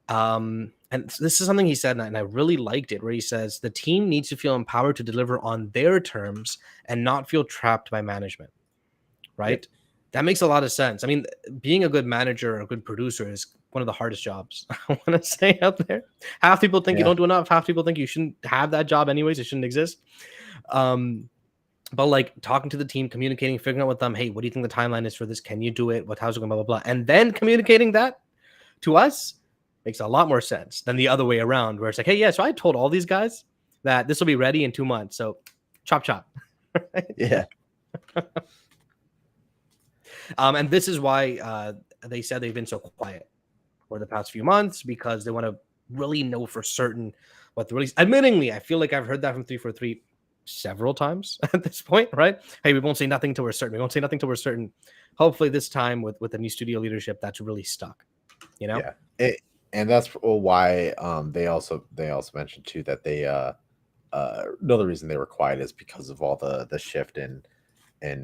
and this is something he said, and I really liked it, where he says the team needs to feel empowered to deliver on their terms and not feel trapped by management, right? That makes a lot of sense. I mean, being a good manager or a good producer is one of the hardest jobs I want to say out there. Half people think you don't do enough. Half people think you shouldn't have that job anyways. It shouldn't exist. But like talking to the team, communicating, figuring out with them, hey, what do you think the timeline is for this? Can you do it? How's it going? Blah, blah, blah. And then communicating that to us makes a lot more sense than the other way around, where it's like, hey, yeah, so I told all these guys that this will be ready in 2 months. So chop, chop. Yeah. And this is why they said they've been so quiet for the past few months, because they want to really know for certain what the release. Admittingly, I feel like I've heard that from 343 several times at this point, right? Hey, we won't say nothing till we're certain. We won't say nothing till we're certain. Hopefully, this time with the new studio leadership, that's really stuck. You know? Yeah, and that's why they also mentioned too that they another reason they were quiet is because of all the shift in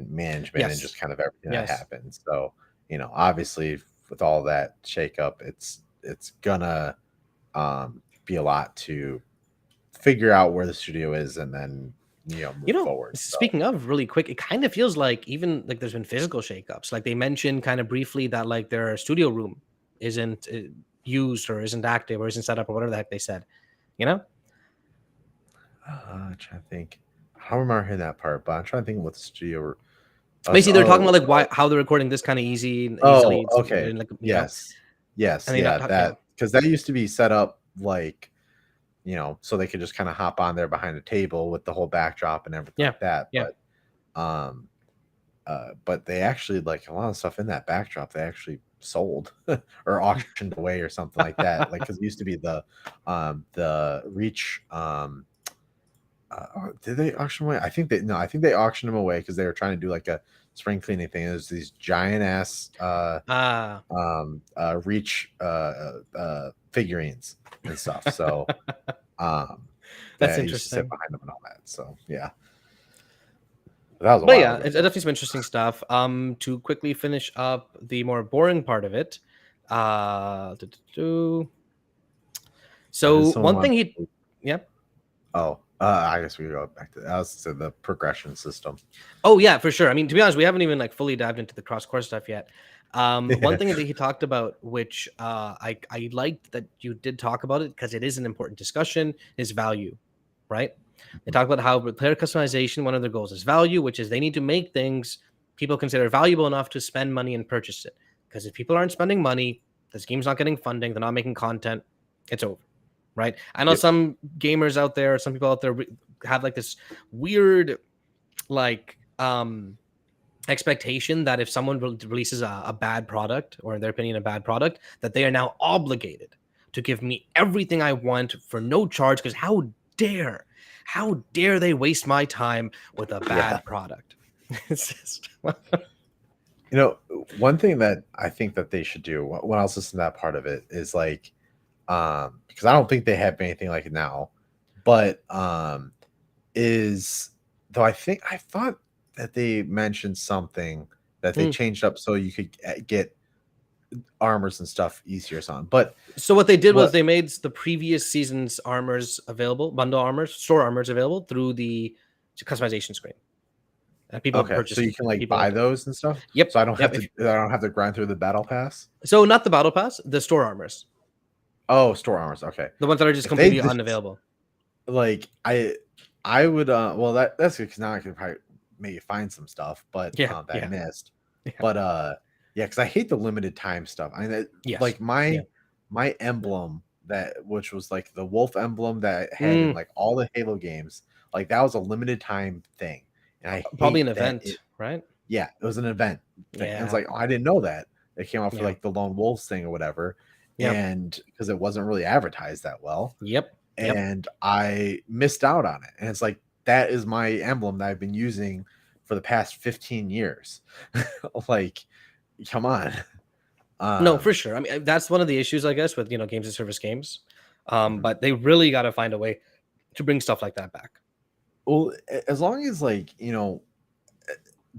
management and just kind of everything that happened. So, you know, obviously with all that shakeup, it's gonna be a lot to figure out where the studio is and then move forward. Speaking of really quick, it kind of feels like even like there's been physical shakeups. Like they mentioned kind of briefly that like their studio room isn't used or isn't active or isn't set up or whatever the heck they said. You know? I'm trying to think. I don't remember hearing that part, but I'm trying to think what the studio. Basically, they're talking about like how they're recording this kind of easily. Okay. Like, yes. Yes. And Yeah. That because that used to be set up like, so they could just kind of hop on there behind a table with the whole backdrop and everything like that. Yeah. But they actually like a lot of stuff in that backdrop. They actually sold or auctioned away or something like that. Like because it used to be the Reach. Did they auction away? I think they auctioned them away because they were trying to do like a spring cleaning thing. There's these giant ass Reach figurines and stuff. So that's interesting. Used to sit behind them and all that. So yeah. That was it's definitely some interesting stuff. To quickly finish up the more boring part of it. So one thing I guess we go back to the progression system. Oh yeah, for sure. I mean, to be honest, we haven't even like fully dived into the cross-core stuff yet. One thing that he talked about, which I liked that you did talk about it because it is an important discussion, is value, right? They talk about how with player customization, one of their goals is value, which is they need to make things people consider valuable enough to spend money and purchase it. Because if people aren't spending money, this game's not getting funding, they're not making content, it's over. Right. I know some gamers out there, some people out there have like this weird, like, expectation that if someone releases a bad product, or in their opinion, a bad product, that they are now obligated to give me everything I want for no charge. Because how dare they waste my time with a bad product? It's just one thing that I think that they should do when I was listening to that part of it is like, because I don't think they have anything like it now, but I thought that they mentioned something that they changed up so you could get armors and stuff easier on. But so what they did was they made the previous season's armors available, bundle armors, store armors available through the customization screen. And people purchase, so you can like buy those and stuff. Yep. So I don't have to grind through the battle pass. So not the battle pass, the store armors. Oh, store armors. Okay. The ones that are just completely unavailable. Like I would that's because now I could probably maybe find some stuff, but I missed. Yeah. But because I hate the limited time stuff. I mean, like my emblem which was like the wolf emblem that I had in like all the Halo games, like that was a limited time thing. And I probably an event, right? Yeah, it was an event. Yeah. And it's like, I didn't know that. It came out for like the Lone Wolves thing or whatever. Yep. And because it wasn't really advertised that well. Yep. And I missed out on it. And it's like, that is my emblem that I've been using for the past 15 years. Like, come on. No, for sure. I mean, that's one of the issues, I guess, with games as service games. Mhm. But they really got to find a way to bring stuff like that back. Well, as long as like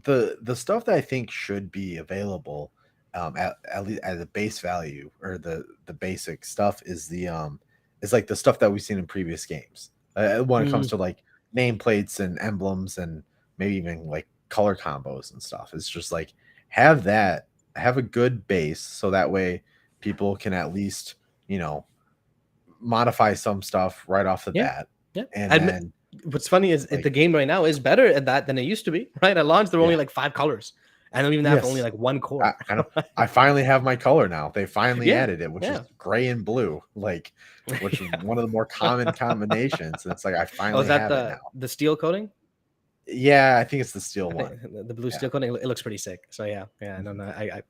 the stuff that I think should be available at least as a base value, or the basic stuff is is like the stuff that we've seen in previous games when it comes Mm, to like nameplates and emblems and maybe even like color combos and stuff. It's just like have a good base, so that way people can at least modify some stuff right off the yeah, bat, yeah. and then What's funny is like the game right now is better at that than it used to be. Right at launch, there were yeah. only like 5 colors, and don't even have only Yes. like one core. I know. I finally have my color now. They finally Yeah, added it, which is yeah. gray and blue, like, which is one of the more common combinations. And it's like I Oh, is finally that have it now. the steel coating? Yeah, I think it's the steel I one. think the blue Yeah. steel coating. It looks pretty sick. So yeah, yeah. No, Mhm. no.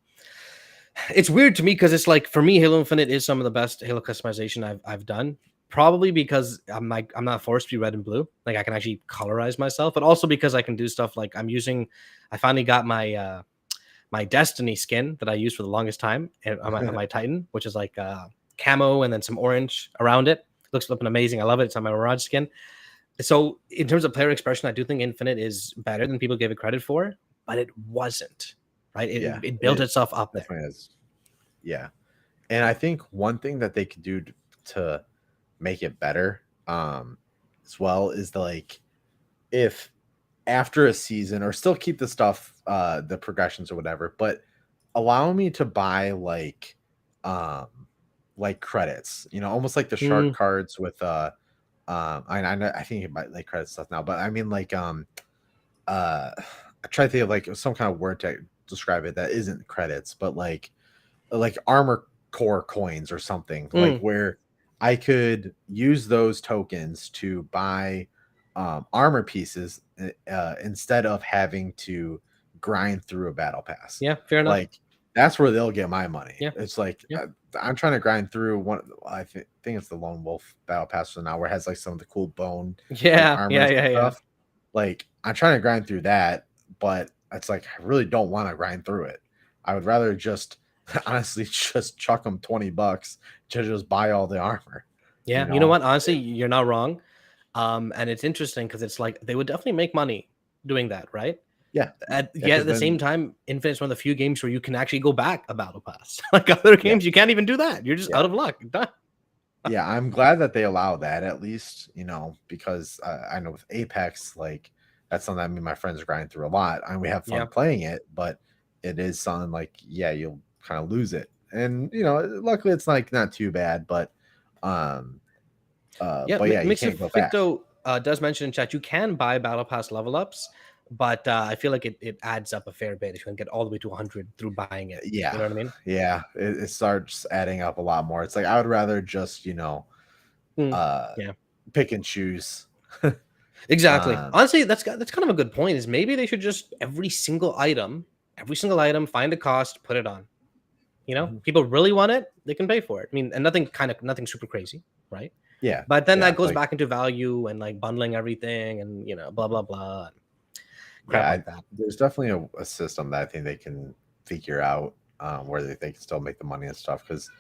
It's weird to me because it's like for me, Halo Infinite is some of the best Halo customization I've done. Probably because I'm not forced to be red and blue. Like I can actually colorize myself, but also because I can do stuff like I finally got my my Destiny skin that I used for the longest time on my Titan, which is like camo and then some orange around it. Looks flipping amazing. I love it. It's on my Mirage skin. So in terms of player expression, I do think Infinite is better than people give it credit for, but it wasn't. Right? Yeah, It built it itself up there. definitely is. Yeah. And I think one thing that they could do to make it better as well is like if after a season, or still keep the stuff the progressions or whatever, but allow me to buy um like credits, almost like the shark Mm, cards with I think you might like credit stuff now, but I mean like I try to think of like some kind of word to describe it that isn't credits, but like armor core coins or something, like mm. where I could use those tokens to buy armor pieces instead of having to grind through a battle pass. Yeah, fair enough. Like that's where they'll get my money. Yeah, It's like yeah, I'm trying to grind through one. Think it's the Lone Wolf battle pass for now, where it has like some of the cool bone like yeah, yeah, armors and yeah, yeah. stuff. Like I'm trying to grind through that, but it's like I really don't want to grind through it. I would rather just honestly just chuck them $20 to just buy all the armor. You Yeah, you know know? what? Honestly, you're not wrong. And it's interesting because it's like they would definitely make money doing that, right? Yeah, yeah. Yet Because at the same then, time, Infinite's one of the few games where you can actually go back a battle pass. Like other yeah, games, you can't even do that. You're just yeah, out of luck. Done. yeah. I'm glad that they allow that at least. Because I know with Apex, like that's something I mean my friends are grinding through a lot, and we have fun Yeah. playing it, but it is something like yeah, you'll kind of lose it, and luckily it's like not too bad, um, Yeah. but yeah, you Mix of can't go back. Ficto does mention in chat you can buy battle pass level ups, but I feel like it adds up a fair bit if you can get all the way to 100 through buying it. You Yeah, know what I mean? yeah, it starts adding up a lot more. It's like I would rather just Mm, uh yeah. pick and choose. Exactly. um Honestly, that's kind of a good point. Is maybe they should just every single item, find a cost, put it on. mhm. People really want it, they can pay for it. I mean, and nothing super crazy, right? Yeah, But then yeah, that goes like back into value and like bundling everything and blah blah blah, crap yeah, like that. there's definitely a system that I think they can figure out where they can still make the money and stuff. Because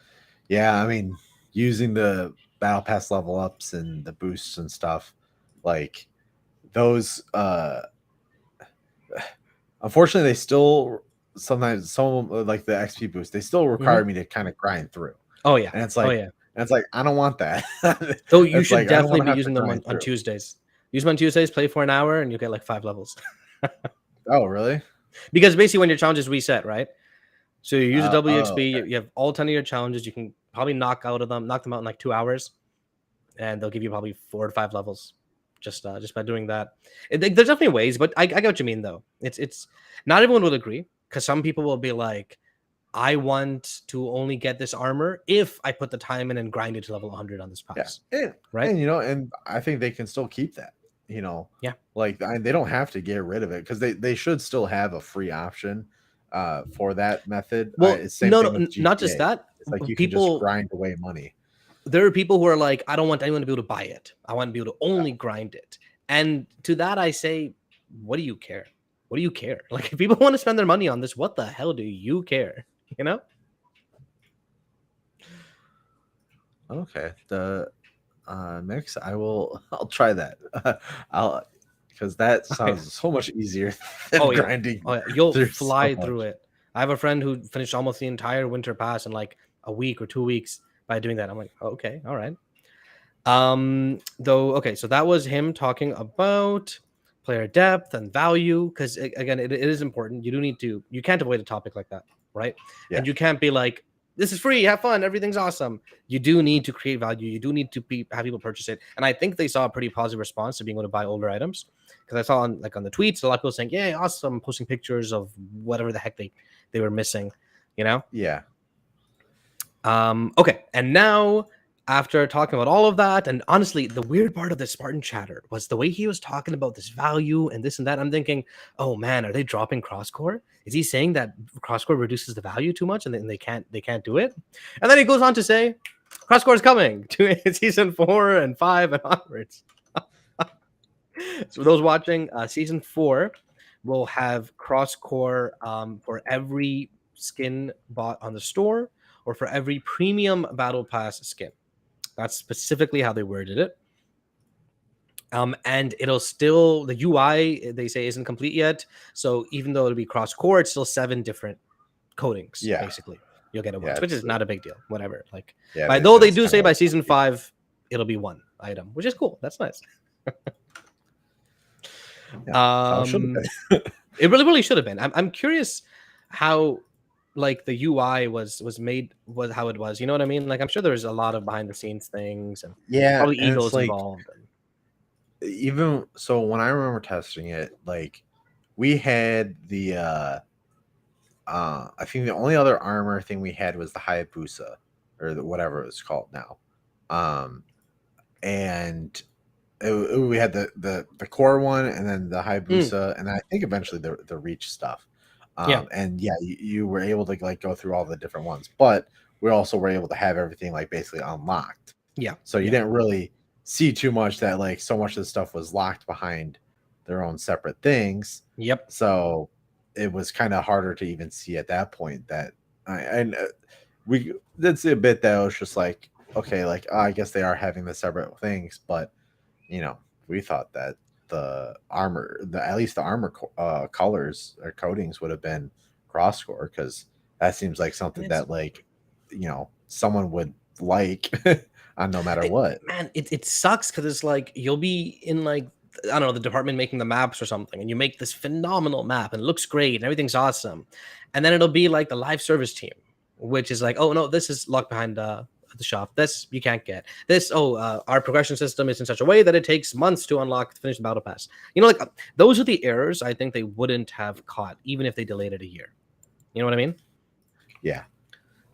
yeah, I mean, using the battle pass level ups and the boosts and stuff, like those unfortunately they still sometimes some like the XP boost, they still require Mhm. me to kind of grind through. Oh yeah, And it's oh like yeah. I don't want that. So you It's should like I don't definitely want to be have to using them grind on through. Tuesdays. Use them on Tuesdays, play for an hour, and you get like 5 levels. Oh, really? Because basically, when your challenges reset, right? So you use a Oh, WXP, okay. you have all 10 of your challenges. You can probably knock them out in like 2 hours, and they'll give you probably 4 to 5 levels just by doing that. There's definitely ways, but I get what you mean though. It's not everyone will agree because some people will be like, I want to only get this armor if I put the time in and grind it to level 100 on this Yeah, pass, and right? and I think they can still keep that. Yeah. Like they don't have to get rid of it because they should still have a free option for that method. Well, It's same no, thing no, with not just GTA. that. It's like you can just People, grind away money. there are people who are like, I don't want anyone to be able to buy it. I want to be able to only grind it. And to that, I say, what do you care? what do you care? Like, if people want to spend their money on this, what the hell do you care? You know? Okay. The mix, I'll try that. I'll because that sounds so much easier than grinding. Oh, yeah. You'll fly so through it. I have a friend who finished almost the entire winter pass in like a week or 2 weeks by doing that. I'm like, okay, all right. Okay, so that was him talking about player depth and value, because again, it is important. You can't avoid a topic like that, right? Yeah. And you can't be like, this is free, have fun, everything's awesome. You do need to create value. You do need to have people purchase it. And I think they saw a pretty positive response to being able to buy older items, because I saw on the tweets a lot of people saying, yeah, awesome, posting pictures of whatever the heck they were missing, you know? Yeah. Okay, and now, after talking about all of that, and honestly, the weird part of the Spartan Chatter was the way he was talking about this value and this and that. I'm thinking, oh man, are they dropping crosscore? Is he saying that crosscore reduces the value too much and then they can't do it? And then he goes on to say, crosscore is coming to season 4 and 5 and onwards. So for those watching, season 4 will have crosscore for every skin bought on the store, or for every premium battle pass skin. That's specifically how they worded it. And it'll still, the UI, they say, isn't complete yet. So even though it'll be cross-core, it's still 7 different coatings, basically. You'll get it once, which is not a big deal. Whatever. Like, though they do say by season 5, it'll be 1 item, which is cool. That's nice. It really should have been. I'm curious how, like, the UI was made, was how it was. You know what I mean? Like, I'm sure there's a lot of behind the scenes things, and probably egos involved. Even so, when I remember testing it, like, we had the I think the only other armor thing we had was the Hayabusa, or whatever it's called now. And we had the core one, and then the Hayabusa, and I think eventually the Reach stuff. And you were able to like go through all the different ones, but we also were able to have everything like basically unlocked. So you didn't really see too much, that like so much of the stuff was locked behind their own separate things. So it was kind of harder to even see at that point that we did see a bit that was just like, okay, like, I guess they are having the separate things, but you know, we thought that the armor, at least the armor colors or coatings would have been cross score, because that seems like something that, like, you know, someone would like on no matter what. Man, it sucks, because it's like you'll be in, like, I don't know, the department making the maps or something, and you make this phenomenal map and it looks great and everything's awesome, and then it'll be like the live service team, which is like, oh no, this is locked behind the shop, this you can't get, this, our progression system is in such a way that it takes months to unlock to finish the battle pass. You know, like, those are the errors I think they wouldn't have caught even if they delayed it a year. You know what I mean? Yeah.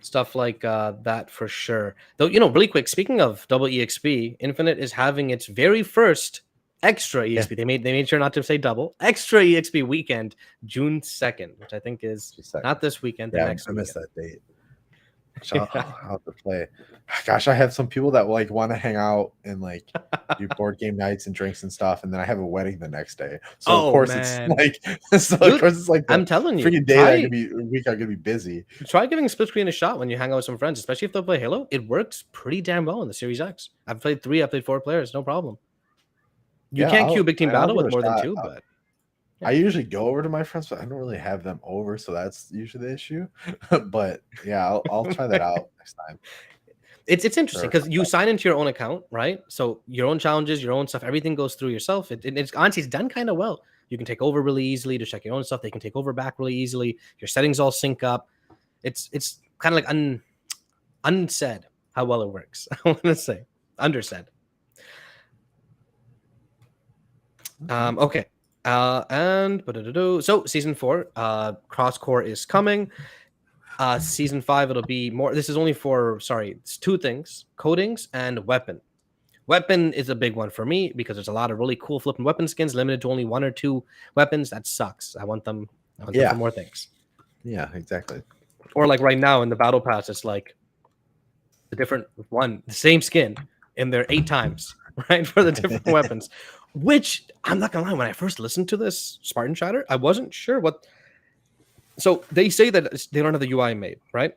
Stuff like that for sure. Though, you know, really quick, speaking of double EXP, Infinite is having its very first extra EXP. They made sure not to say double. Extra EXP weekend, June 2nd, which I think is not this weekend, the next weekend. I missed that date. I'll have to play. Gosh, I have some people that like want to hang out and like do board game nights and drinks and stuff, and then I have a wedding the next day. So of course it's like, I'm telling you, freaking day week I'm gonna be busy. Try giving split screen a shot when you hang out with some friends, especially if they'll play Halo. It works pretty damn well in the Series X. I've played 3, I've played 4 players, no problem. You can't queue big team battle with more than 2, but I usually go over to my friends, but I don't really have them over, so that's usually the issue. But yeah, I'll try that out next time. It's interesting because you sign into your own account, right? So your own challenges, your own stuff, everything goes through yourself. It's honestly, it's done kind of well. You can take over really easily to check your own stuff. They can take over back really easily. Your settings all sync up. It's kind of like unsaid how well it works. I want to say undersaid. Okay. So season 4, cross core is coming. Season 5, it'll be more. This is only for, it's 2 things: coatings and weapon. Weapon is a big one for me because there's a lot of really cool flipping weapon skins limited to only 1 or 2 weapons. That sucks. I want them for more things. Yeah, exactly. Or like right now in the battle pass, it's like the different one, the same skin in there 8 times, right, for the different weapons. Which I'm not gonna lie, when I first listened to this Spartan Chatter, I wasn't sure what. So they say that they don't have the UI made, right?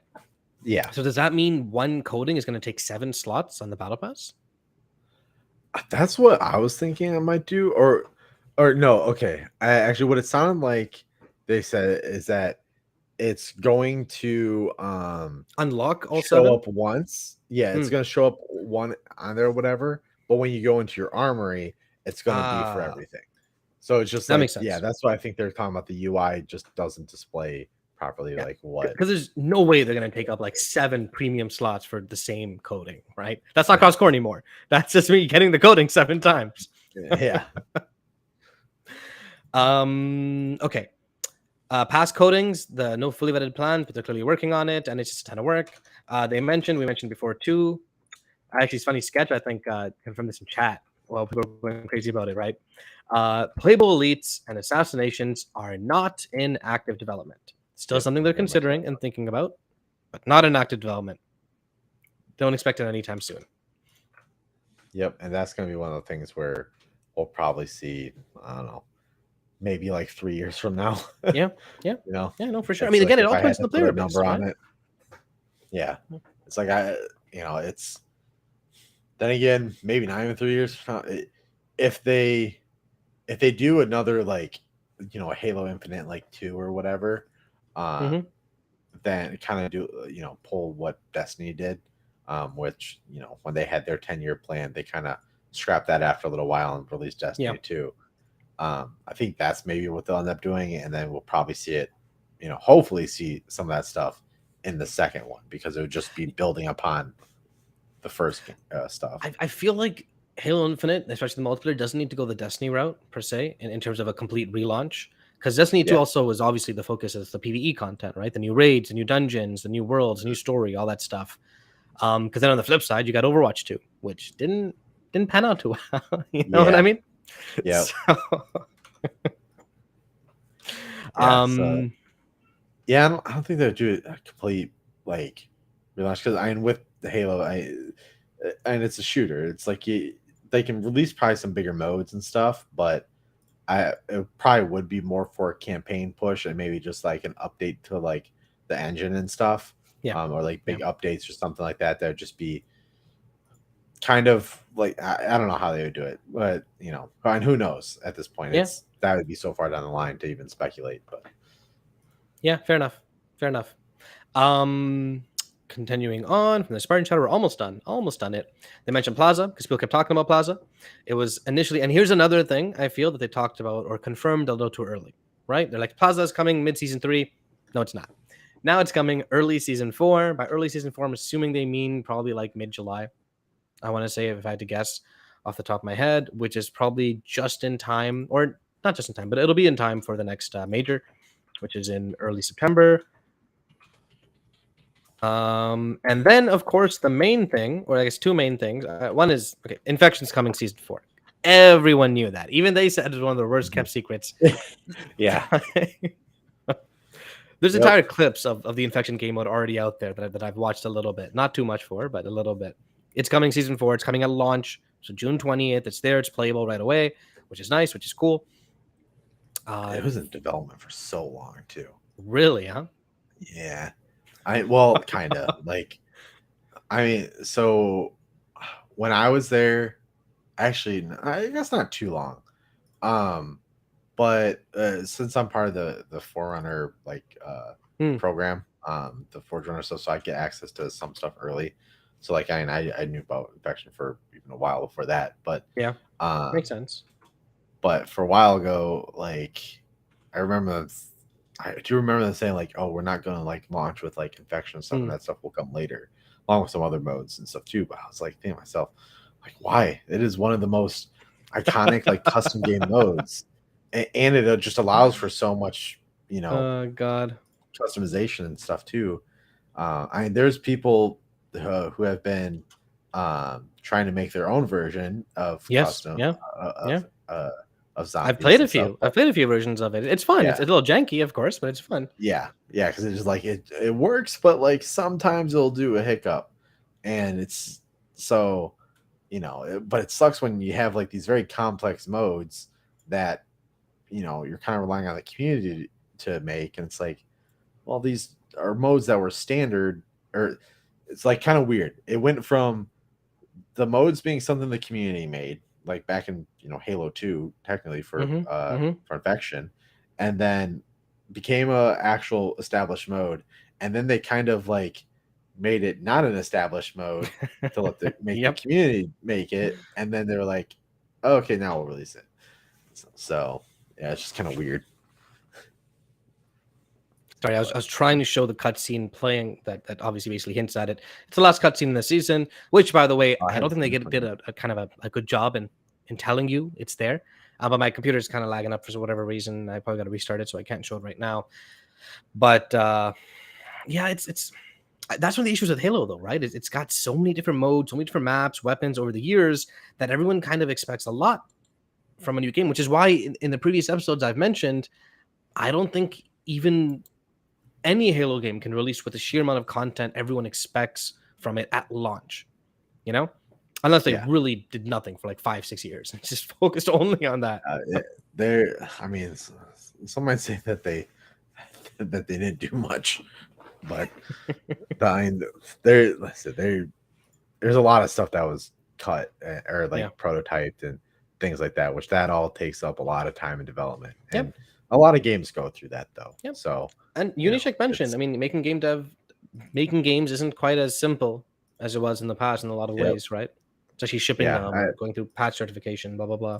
Yeah. So does that mean one coding is going to take 7 slots on the battle pass? That's what I was thinking I might do, or no. Okay, I actually what it sounded like they said is that it's going to Unlock all show 7? up once. Yeah, it's going to show up one on there or whatever. But when you go into your armory, it's going to be for everything. So it's just that like, makes sense. yeah, that's why I think they're talking about the UI just doesn't display properly, like what. Because there's no way they're going to take up like 7 premium slots for the same coding, right? That's not cross-core anymore. That's just me getting the coding 7 times. Yeah. Okay. Past codings, the no fully vetted plan, but they're clearly working on it, and it's just a ton of work. We mentioned before too. Actually, it's funny. Sketch, I think, confirmed this in chat. Well, people are going crazy about it, right? Playable elites and assassinations are not in active development. Still something they're considering and thinking about, but not in active development. Don't expect it anytime soon. Yep, and that's going to be one of the things where we'll probably see, I don't know, maybe like 3 years from now. Yeah. You know? Yeah, no, for sure. I mean, again, it all depends on the player base, number right? on it. Yeah. It's like, it's, then again, maybe not even 3 years from now. If they do another, like, a Halo Infinite, like 2 or whatever, then kind of do, pull what Destiny did, which, when they had their 10-year plan, they kind of scrapped that after a little while and released Destiny 2. I think that's maybe what they'll end up doing, and then we'll probably see it, hopefully see some of that stuff in the second one, because it would just be building upon the first stuff. I feel like Halo Infinite, especially the multiplayer, doesn't need to go the Destiny route per se in terms of a complete relaunch, because Destiny 2 also was obviously the focus is the PvE content, right? The new raids, the new dungeons, the new worlds, the new story, all that stuff. Because then on the flip side, you got Overwatch 2, which didn't pan out too well. You know what I mean? Yeah. Yeah, I don't think they'll do a complete like relaunch, because I mean, with the Halo, and it's a shooter. It's like they can release probably some bigger modes and stuff, but it probably would be more for a campaign push and maybe just like an update to like the engine and stuff, or like big updates or something like that. That would just be kind of like, I don't know how they would do it, but and who knows at this point? That would be so far down the line to even speculate. But yeah, fair enough. Continuing on from the Spartan Chatter, we're almost done it. They mentioned Plaza because people kept talking about Plaza. It was initially, and here's another thing I feel that they talked about or confirmed a little too early, right? They're like, Plaza is coming mid-season 3. No, it's not. Now it's coming early season 4. By early season 4, I'm assuming they mean probably like mid-July. I want to say, if I had to guess off the top of my head, which is probably just in time, or not just in time, but it'll be in time for the next major, which is in early September. And then, of course, the main thing, or I guess 2 main things. One is, okay, Infection's coming season 4. Everyone knew that. Even they said it was one of the worst kept secrets. Yeah. There's entire clips of the Infection game mode already out there that I've watched a little bit. Not too much for, but a little bit. It's coming season 4. It's coming at launch. So June 20th. It's there. It's playable right away, which is nice, which is cool. It was in development for so long too. Really, huh? Yeah. Kind of like, I mean, so when I was there, actually, I guess not too long. But since I'm part of the Forerunner program, the Forge Runner stuff, so I get access to some stuff early. So like, I knew about Infection for even a while before that, but yeah, makes sense. But for a while ago, like, I do remember them saying like, oh, we're not going to like launch with like Infection and stuff, and that stuff will come later, along with some other modes and stuff too. But I was like, thinking to myself, like, why? It is one of the most iconic like custom game modes, and it just allows for so much, customization and stuff too. I mean, there's people who have been trying to make their own version of custom. Of zombies. I've played a few. I've played a few versions of it. It's fun. It's a little janky, of course, but it's fun. Yeah, because it's just like it works, but like sometimes it'll do a hiccup, and it's so but it sucks when you have like these very complex modes that you're kind of relying on the community to make, and it's like, well, these are modes that were standard, or it's like kind of weird. It went from the modes being something the community made, like back in Halo 2, technically for Infection, and then became a actual established mode, and then they kind of like made it not an established mode to let the Yep. the community make it, and then they're like, oh, okay, now we'll release it. So yeah, it's just kind of weird. Sorry, I was trying to show the cutscene playing that obviously basically hints at it. It's the last cutscene in the season, which, by the way, I don't think they did a kind of a good job in telling you it's there. But my computer's kind of lagging up for whatever reason. I probably got to restart it, so I can't show it right now. But yeah, it's that's one of the issues with Halo, though, right? It's got so many different modes, so many different maps, weapons over the years that everyone kind of expects a lot from a new game, which is why in the previous episodes I've mentioned, I don't think even any Halo game can release with the sheer amount of content everyone expects from it at launch, unless they really did nothing for like 5-6 years and just focused only on that. I mean, some might say that they didn't do much, but there's a lot of stuff that was cut or like prototyped and things like that, which that all takes up a lot of time and development. And a lot of games go through that, though. So, and Unishek mentioned, I mean, making games isn't quite as simple as it was in the past in a lot of ways, right? Especially shipping them, going through patch certification, blah blah blah.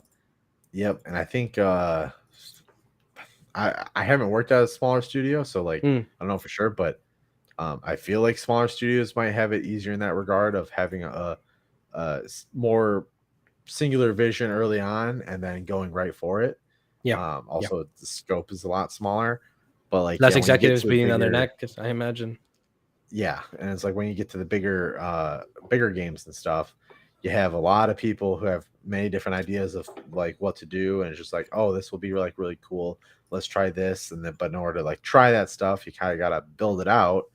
Yep, and I think I haven't worked at a smaller studio, so like I don't know for sure, but I feel like smaller studios might have it easier in that regard of having a more singular vision early on and then going right for it. Also, the scope is a lot smaller, but like less executives breathing on their neck, I imagine. Yeah, and it's like when you get to the bigger games and stuff, you have a lot of people who have many different ideas of like what to do, and it's just like, oh, this will be like really cool. Let's try this, and then but in order to like try that stuff, you kind of gotta build it out,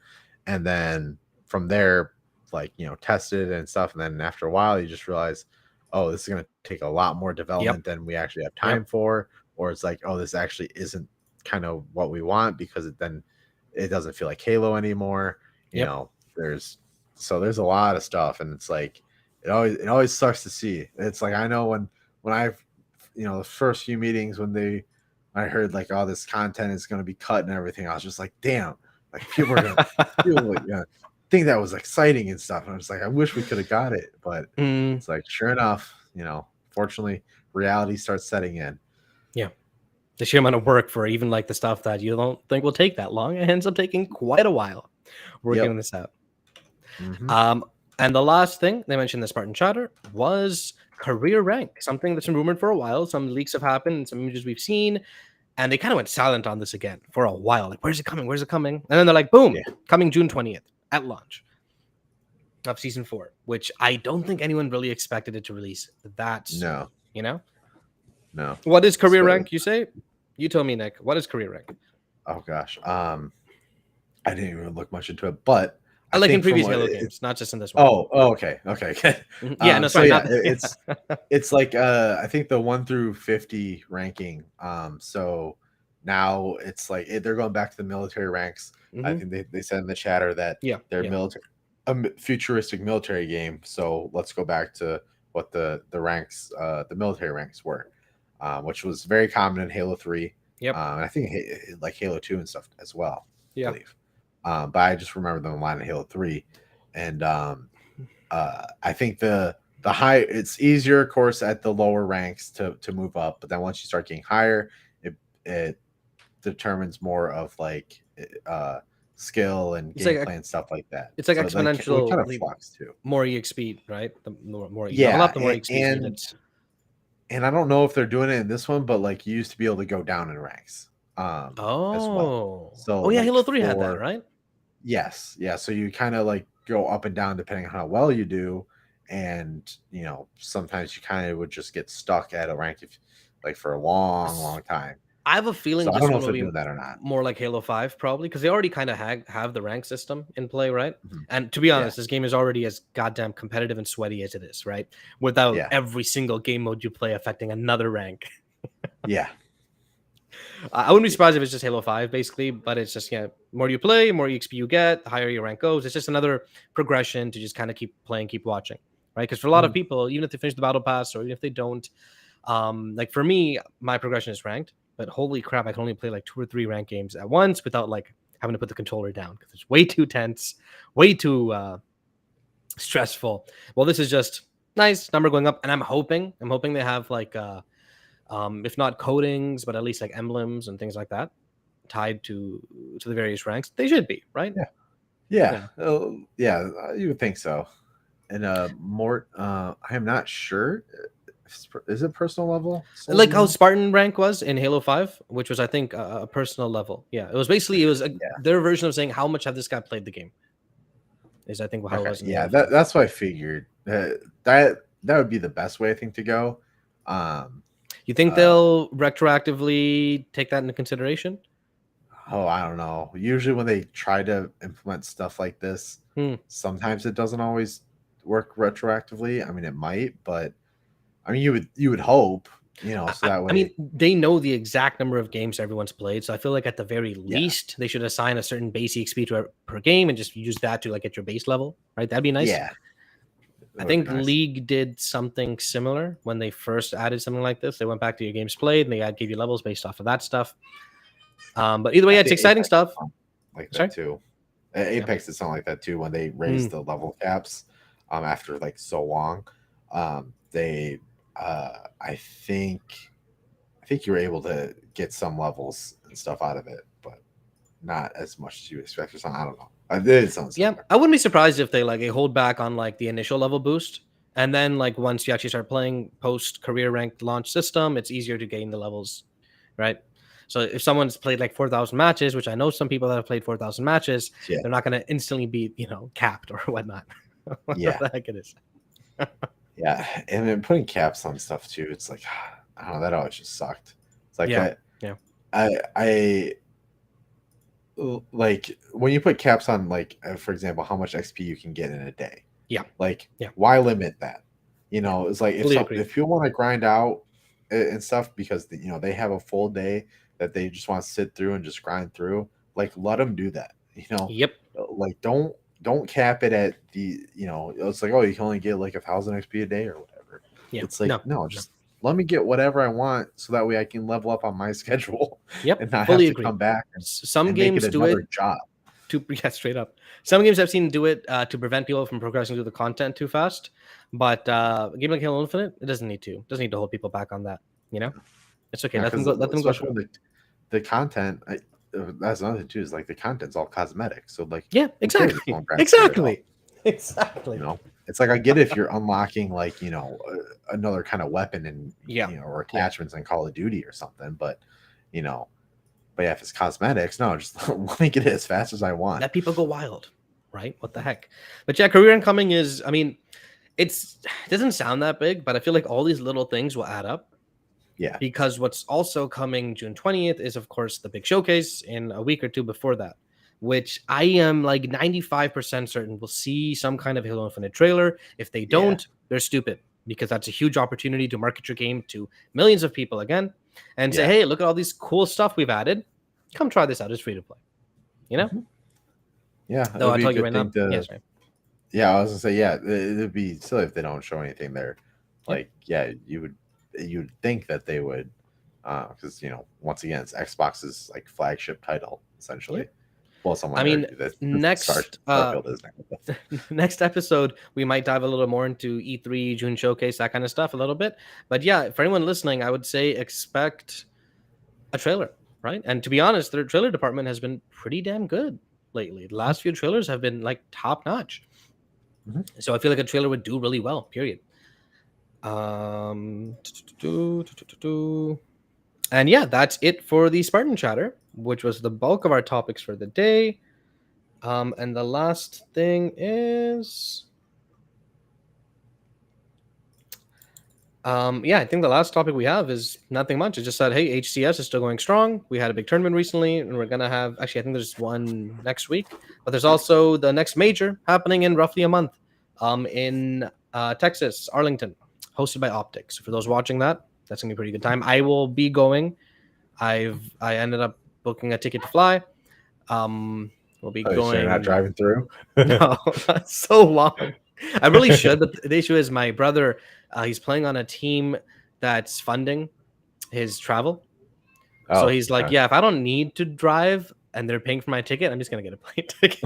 and then from there, like test it and stuff, and then after a while, you just realize, oh, this is gonna take a lot more development than we actually have time for, or it's like, oh, this actually isn't kind of what we want because it doesn't feel like Halo anymore. There's a lot of stuff, and it's like it always sucks to see. It's like I know when I've the first few meetings when I heard like all this content is going to be cut and everything, I was just like, damn, like people are gonna think that was exciting and stuff. And I was like, I wish we could have got it, but it's like sure enough, fortunately, reality starts setting in. Yeah. The sheer amount of work for even like the stuff that you don't think will take that long, it ends up taking quite a while working on this out. And the last thing they mentioned in the Spartan Chatter was career rank, something that's been rumored for a while. Some leaks have happened, and some images we've seen, and they kind of went silent on this again for a while. Like, where's it coming? Where's it coming? And then they're like, boom, coming June 20th at launch of season 4, which I don't think anyone really expected it to release that soon. No. What is career rank, you say? You tell me, Nick. What is career rank? Oh gosh. I didn't even look much into it, but I like in previous Halo games, not just in this one. Okay. Yeah, no, sorry. It's like I think the 1 through 50 ranking. So now it's like they're going back to the military ranks. I think they said in the chatter that they're a futuristic military game. So let's go back to what the ranks, the military ranks were, which was very common in Halo 3. Yep. And I think like Halo 2 and stuff as well. Yeah. I believe. But I just remember them in line in Halo 3. And I think the high, it's easier, of course, at the lower ranks to move up. But then once you start getting higher, it determines more of like skill and gameplay and stuff like that. It's like exponential, kind of flux too. More EXP, right? The more you level up, the more EXP. And I don't know if they're doing it in this one, but like you used to be able to go down in ranks. As well. So Halo 3 had that, right? Yes. Yeah. So you kind of like go up and down depending on how well you do. And sometimes you kind of would just get stuck at a rank like for a long time. I have a feeling So I this don't know one if will they're be doing that or not. more like Halo 5, probably, because they already kind of have the rank system in play, right? Mhm. And to be Yeah, honest, this game is already as goddamn competitive and sweaty as it is, right? Without yeah, every single game mode you play affecting another rank. yeah, I wouldn't be yeah. surprised if it's just Halo 5, basically, but it's just, yeah, more you play, more XP you get, the higher your rank goes. It's just another progression to just kind of keep playing, keep watching, right? Because for a lot of Mhm. people, even if they finish the battle pass or even if they don't, like for me, my progression is ranked, but holy crap, I can only play like 2 or 3 ranked games at once without like having to put the controller down because it's way too tense, way too stressful. Well, this is just nice number going up, and I'm hoping they have like if not codings, but at least like emblems and things like that tied to the various ranks. They should be, right? Yeah, yeah, Yeah. yeah. You would think so. And more, I am not sure. Is it personal level? Souls Like how even? Spartan rank was in Halo 5, which was I think a personal level. Yeah, it was basically Yeah. their version of saying how much have this guy played the game is I think how it Okay. was in Yeah. Halo 5. That's what I figured. That would be the best way I think to go. Um. You think Uh. they'll retroactively take that into consideration? Oh, I don't know. Usually when they try to implement stuff like this, Hmm. sometimes it doesn't always work retroactively. I mean, it might, but I mean, you would hope, so that I mean, way. they know the exact number of games everyone's played, so I feel like at the very Yeah. least they should assign a certain base XP to per game and just use that to like get your base level, right? That'd be nice. Yeah. I That would be think nice. League did something similar when they first added something like this. They went back to your games played and gave you levels based off of that stuff. But either way, I yeah, it's think exciting Apex stuff. like that Sorry. too. Yeah. Apex did something like that too when they raised Mm. the level caps after like so long. They I think you were able to get some levels and stuff out of it, but not as much as you expect or something. I don't know. I did something Yeah, similar. I wouldn't be surprised if they hold back on like the initial level boost, and then like once you actually start playing post career ranked launch system, it's easier to gain the levels, right? So if someone's played like 4,000 matches, which I know some people that have played 4,000 matches, Yeah. they're not going to instantly be capped or whatnot. Whatever Yeah. the heck it is. Yeah. And then putting caps on stuff too, it's like I don't know, that always just sucked. It's like Yeah, yeah, I like when you put caps on like for example how much XP you can get in a day. yeah, Like yeah, why limit that? yeah. It's like Fully agree. if you want to grind out and stuff because they have a full day that they just want to sit through and just grind through, like let them do that. Yep. Like don't cap it at it's like, oh, you can only get like 1,000 XP a day or whatever. Yeah. It's like, No. no, No. just let me get whatever I want so that way I can level up on my schedule Yep. and not have Fully to agree. come back Some and make it games do another it job. to yeah, straight up. Some games I've seen do it to prevent people from progressing through the content too fast. But a game like Halo Infinite, it doesn't need to. It doesn't need to hold people back on that. It's okay. Yeah, Let them because go. Let them go especially through. when the content, that's another thing too, is like the content's all cosmetic. So like, Yeah. who cares if you Exactly. don't grind through it all? Exactly. Exactly. It's like I get it if you're unlocking like another kind of weapon and Yeah. or Yeah. attachments in Call of Duty or something, you know, but yeah, if it's cosmetics, no, just let me get it as fast as I want. Let people go wild, right? What the heck? But yeah, career incoming is. I mean, it doesn't sound that big, but I feel like all these little things will add up. Yeah, Because what's also coming June 20th is, of course, the big showcase in a week or two before that, which I am like 95% certain we'll see some kind of Halo Infinite trailer. If they yeah. don't, they're stupid because that's a huge opportunity to market your game to millions of people again and say, Yeah. hey, look at all these cool stuff we've added. Come try this out. It's free to play. Mhm. Yeah, it Though would I'll be a tell you good right thing now. to. Yes, right. Yeah, I was gonna say, yeah, it'd be silly if they don't show anything there. Yep. Like, yeah, you'd think that they would, because once again, it's Xbox's like flagship title essentially. Yep. Well, some I might mean, argue that next Starfield is now. next episode we might dive a little more into E3, June showcase, that kind of stuff a little bit. But yeah, for anyone listening, I would say expect a trailer, right? And to be honest, their trailer department has been pretty damn good lately. The last few trailers have been like top notch. Mhm. So I feel like a trailer would do really well, period. And yeah, that's it for the Spartan Chatter, which was the bulk of our topics for the day. And the last thing is Yeah, I think the last topic we have is nothing much. It just said, hey, HCS is still going strong. We had a big tournament recently, and we're gonna have actually I think there's one next week, but there's also the next major happening in roughly a month, in Texas, Arlington, hosted by Optic. So for those watching that, that's gonna be a pretty good time. I will be going. I ended up booking a ticket to fly. We'll be Oh, so you're not going. driving through? No, that's so long. I really should, but the issue is my brother. He's playing on a team that's funding his travel. So Oh, he's like, okay. yeah, if I don't need to drive and they're paying for my ticket, I'm just gonna get a plane ticket.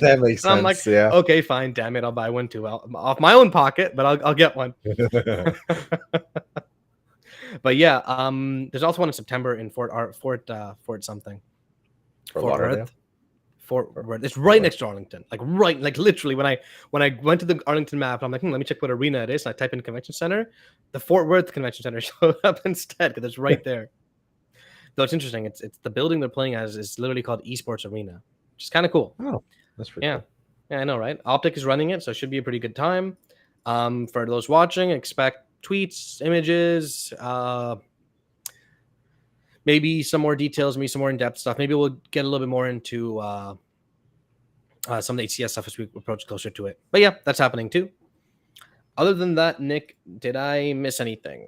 That makes And I'm like, sense. Yeah. okay, fine, damn it, I'll buy one too. Off my own pocket, but I'll get one. But yeah, there's also one in September in Fort something, For Fort Lauderdale. Worth. Fort Worth. It's right next to Arlington. Like literally when I went to the Arlington map, I'm like, let me check what arena it is. And I type in convention center. The Fort Worth Convention Center showed up instead because it's right there. Though it's interesting. It's the building they're playing as is literally called Esports Arena, which is kind of cool. Oh, that's pretty Yeah. cool. Yeah, I know, right? Optic is running it, so it should be a pretty good time. For those watching, expect tweets, images, maybe some more details, maybe some more in-depth stuff. Maybe we'll get a little bit more into some of the HCS stuff as we approach closer to it. But yeah, that's happening too. Other than that, Nick, did I miss anything?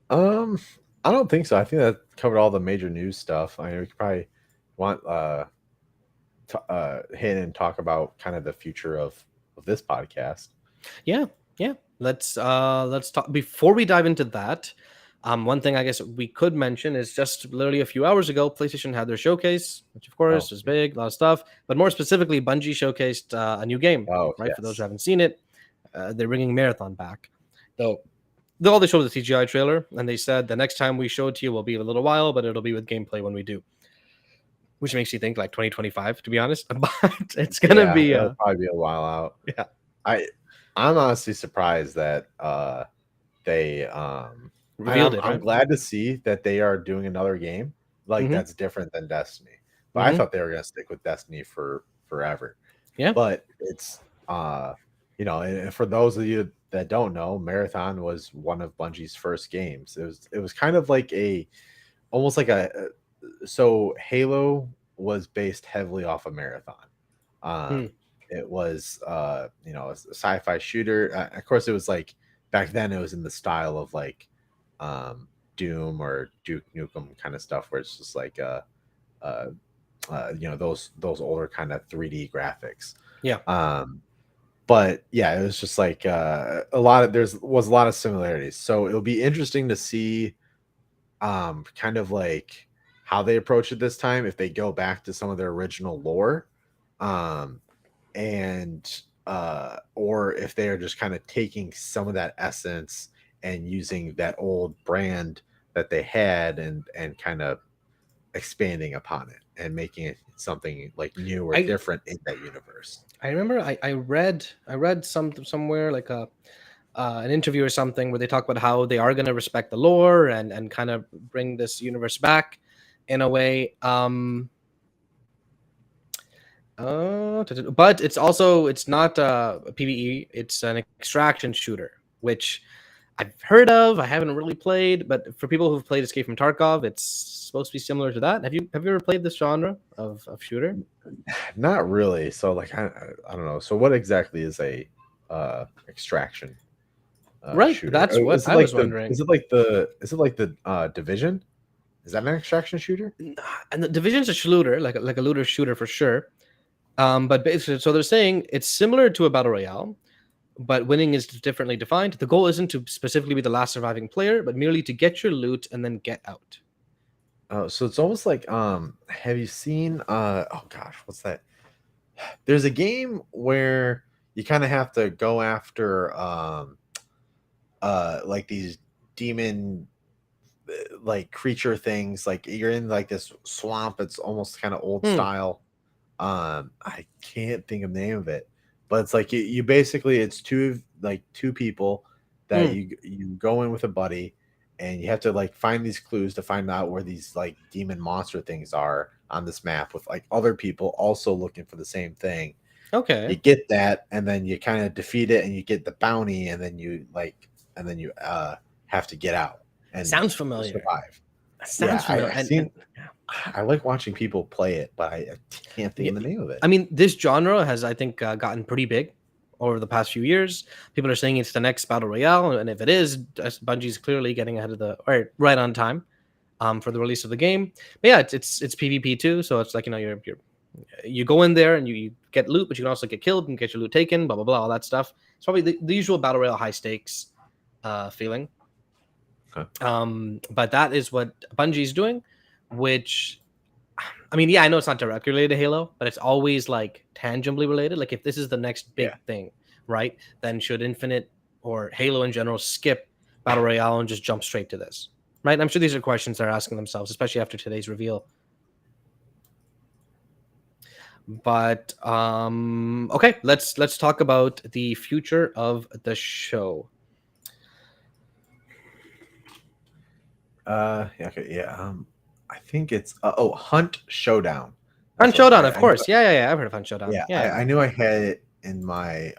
I don't think so. I think that covered all the major news stuff. I mean, we could probably want hit and talk about kind of the future of this podcast. Yeah. Let's talk before we dive into that. One thing I guess we could mention is just literally a few hours ago, PlayStation had their showcase, which of course was big, a lot of stuff. But more specifically, Bungie showcased a new game. Oh, right. yes. For those who haven't seen it, they're bringing Marathon back. Though they showed the CGI trailer, and they said the next time we show it to you will be a little while, but it'll be with gameplay when we do. Which makes you think like 2025, to be honest. But it's gonna be it'll probably be a while out. Yeah. I'm honestly surprised that they revealed it. I'm Right? glad to see that they are doing another game like that's different than Destiny. But I thought they were gonna stick with Destiny for forever. Yeah. But it's and for those of you that don't know, Marathon was one of Bungie's first games. It was kind of like almost like so Halo was based heavily off of Marathon. It was a sci-fi shooter. Of course, it was like back then it was in the style of like Doom or Duke Nukem kind of stuff, where it's just like those older kind of 3D graphics. Yeah. But yeah, it was just like there was a lot of similarities. So it'll be interesting to see kind of like how they approach it this time, if they go back to some of their original lore, and or if they are just kind of taking some of that essence and using that old brand that they had and kind of expanding upon it and making it something like new or different in that universe. I remember I read somewhere like an interview or something where they talk about how they are going to respect the lore and kind of bring this universe back in a way. But it's not a PvE, it's an extraction shooter, which I've heard of. I haven't really played, but for people who've played Escape from Tarkov, it's supposed to be similar to that. Have you ever played this genre of shooter? Not really. So like I don't know. So what exactly is a extraction right, shooter? that's what I was wondering. Is it like the Division? Is that an extraction shooter? And the Division's a shooter, like a looter shooter for sure. But basically, so they're saying it's similar to a battle royale, but winning is differently defined. The goal isn't to specifically be the last surviving player, but merely to get your loot and then get out. Oh, so it's almost like have you seen oh gosh, what's that? There's a game where you kind of have to go after like these demon like creature things, like you're in like this swamp. It's almost kind of old style. I can't think of the name of it, but it's like you basically, it's two people that you go in with a buddy, and you have to like find these clues to find out where these like demon monster things are on this map, with like other people also looking for the same thing. Okay. You get that, and then you kind of defeat it, and you get the bounty, and then you like and then you have to get out and Sounds familiar. survive. Sounds familiar. I like watching people play it, but I can't think of the name of it. I mean, this genre has, I think, gotten pretty big over the past few years. People are saying it's the next battle royale, and if it is, Bungie's clearly getting ahead of right on time for the release of the game. But yeah, it's PvP too, so it's like, you go in there and you get loot, but you can also get killed and get your loot taken, blah blah blah, all that stuff. It's probably the usual battle royale high stakes feeling. Okay. But that is what Bungie's doing, which, I mean, yeah, I know it's not directly related to Halo, but it's always like tangibly related. Like, if this is the next big thing, right, then should Infinite or Halo in general skip battle royale and just jump straight to this, right? I'm sure these are questions they're asking themselves, especially after today's reveal. But okay, let's talk about the future of the show. I think it's Hunt Showdown. Hunt Showdown, of course. Yeah. I've heard of Hunt Showdown. Yeah. I knew I had it in my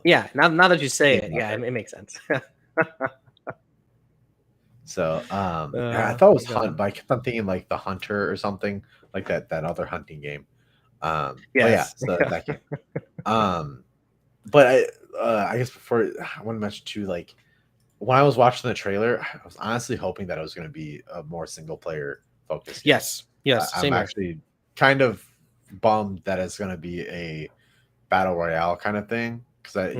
yeah. Now that you say it, yeah, it makes sense. So I thought it was Hunt, but I kept on thinking like The Hunter or something like that other hunting game. Yes. So that game. But I guess before I want to mention too, like, when I was watching the trailer, I was honestly hoping that it was going to be a more single player focused game. Yes. I'm actually kind of bummed that it's going to be a battle royale kind of thing, because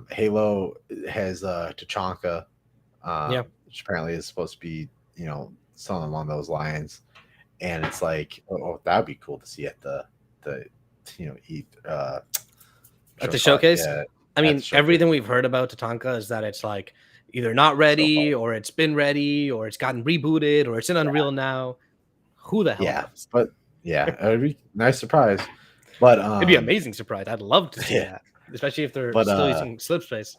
Halo has Tachanka, which apparently is supposed to be something along those lines, and it's like, that would be cool to see at the showcase. I mean, everything we've heard about Tachanka is that it's like either not ready, or it's been ready, or it's gotten rebooted, or it's in Unreal now. Who the hell knows? But it would be a nice surprise. But it'd be an amazing surprise. I'd love to see that, especially if they're still using slip space.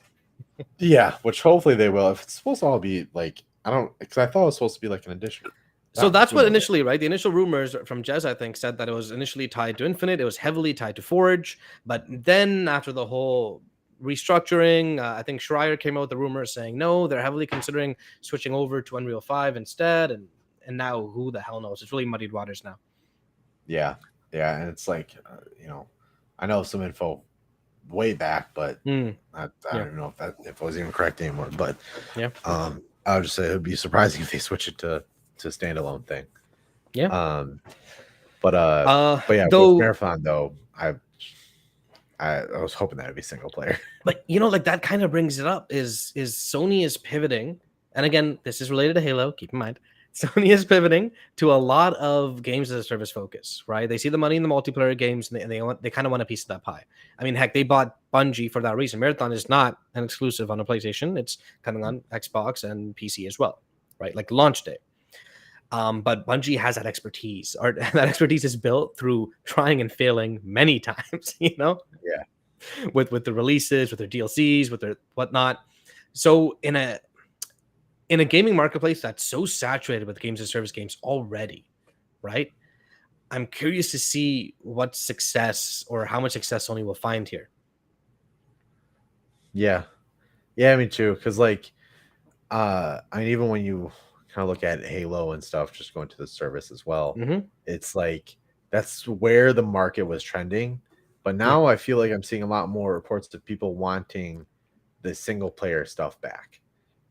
Which hopefully they will. If it's supposed to all be like, because I thought it was supposed to be like an addition. So that's what initially, right? The initial rumors from Jez, I think, said that it was initially tied to Infinite. It was heavily tied to Forge. But then after the whole restructuring, I think Schreier came out with the rumors saying, no, they're heavily considering switching over to Unreal 5 instead. And now who the hell knows? It's really muddied waters now. Yeah. And it's like, I know some info way back, but I don't know if it was even correct anymore. But I would just say it would be surprising if they switch it to standalone thing. But yeah, with Marathon though, I was hoping that would be single player. But like that kind of brings it up is Sony is pivoting, and again, this is related to Halo, keep in mind. Sony is pivoting to a lot of games as a service focus, right? They see the money in the multiplayer games, and they kind of want a piece of that pie. I mean, heck, they bought Bungie for that reason. Marathon is not an exclusive on a PlayStation; it's coming on Xbox and PC as well, right? Like launch day. But Bungie has that expertise, or that expertise is built through trying and failing many times. With the releases, with their DLCs, with their whatnot. So in a gaming marketplace that's so saturated with games as service games already, right? I'm curious to see what success or how much success Sony will find here. Yeah, me too. Because I mean, even when you kind of look at Halo and stuff, just going to the service as well, it's like that's where the market was trending. But now I feel like I'm seeing a lot more reports of people wanting the single player stuff back.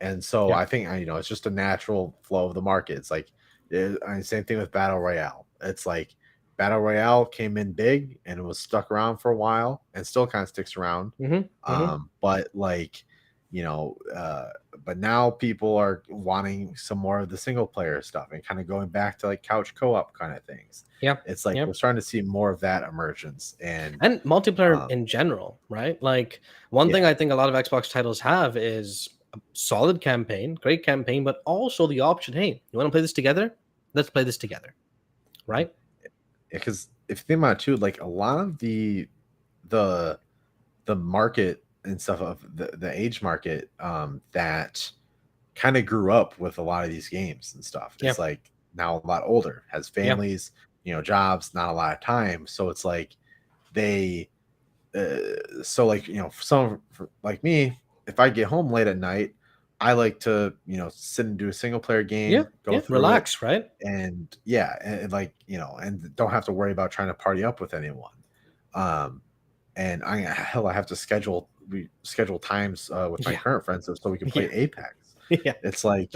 And so I think, it's just a natural flow of the market. It's like, same thing with Battle Royale. It's like Battle Royale came in big and it was stuck around for a while and still kind of sticks around. But but now people are wanting some more of the single player stuff and kind of going back to like couch co-op kind of things. It's like we're starting to see more of that emergence and multiplayer in general, right? Like one thing I think a lot of Xbox titles have is a solid campaign, great campaign, but also the option, hey, you want to play this together? Let's play this together, right? Because if you think about it too, like a lot of the market and stuff of the age market that kind of grew up with a lot of these games and stuff. It's like now a lot older, has families, jobs, not a lot of time. So it's like they so like, like me, if I get home late at night, I like to, sit and do a single player game, go through it, relax, right? and and like, and don't have to worry about trying to party up with anyone. Um, and I have to schedule times with my Yeah, current friends so we can play yeah, Apex. yeah. It's like,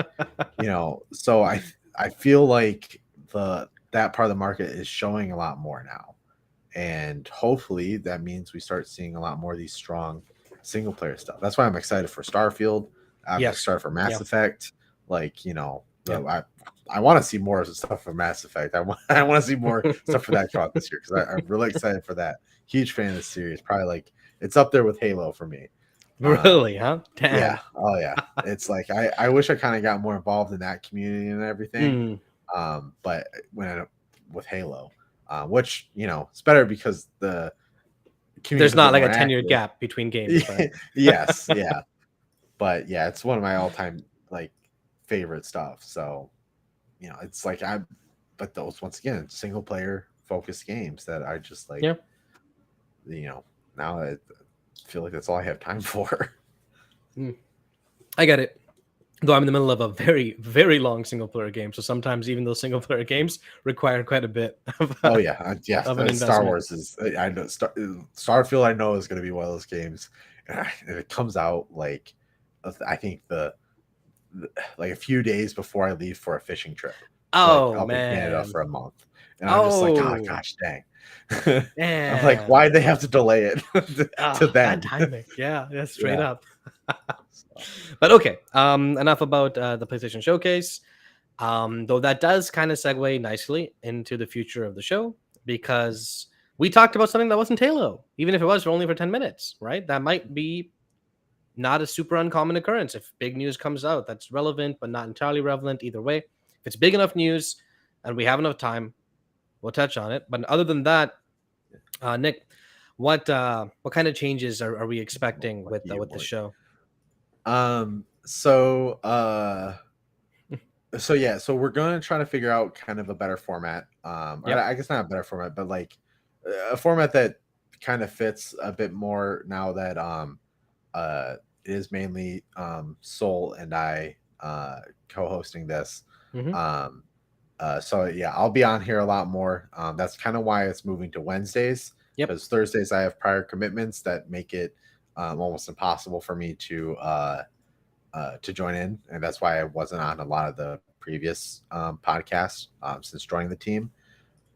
so I feel like that part of the market is showing a lot more now, and hopefully that means we start seeing a lot more of these strong single player stuff. That's why I'm excited for Starfield. I'm Yes, excited for Mass yeah, Effect. Like, yeah. I want to see more stuff for Mass Effect. I want to see more stuff for that come out this year because I'm really excited for that. Huge fan of the series. Probably like it's up there with Halo for me. Um, Really, huh? yeah. Damn. Oh yeah. It's like I wish I kind of got more involved in that community and everything. Mm. But with Halo, which it's better because the community is There's a not bit like more a 10-year active. gap between games, right? Yes, yeah. But yeah, it's one of my all-time like favorite stuff. So, it's like but those once again, single player focused games that I just like, Yeah, now I feel like that's all I have time for. I get it. Though I'm in the middle of a very, very long single player game, so sometimes even those single player games require quite a bit Oh yeah, yeah. of an Star investment. Wars is I know Starfield. I know is going to be one of those games, and it comes out like I think like a few days before I leave for a fishing trip. So like Oh up in Canada man. for a month, and I'm just like, oh Oh gosh, dang. I'm like, man. why'd they have to delay it to Oh, bad then? timing. Yeah, that's straight Yeah. up. So, But okay, enough about the PlayStation Showcase. Though that does kind of segue nicely into the future of the show because we talked about something that wasn't Halo, even if it was only for 10 minutes, right? That might be not a super uncommon occurrence if big news comes out that's relevant but not entirely relevant either way. If it's big enough news and we have enough time, we'll touch on it. But other than that, Nick, what kind of changes are we expecting lucky you, with the boy. show? Um. So. So yeah. So we're gonna try to figure out kind of a better format. Yep. I guess not a better format, but like a format that kind of fits a bit more now that uh it is mainly Soul and I co-hosting this. Hmm. Um. So yeah, I'll be on here a lot more. That's kind of why it's moving to Wednesdays, Yep. because Thursdays I have prior commitments that make it almost impossible for me to join in, and that's why I wasn't on a lot of the previous podcasts since joining the team.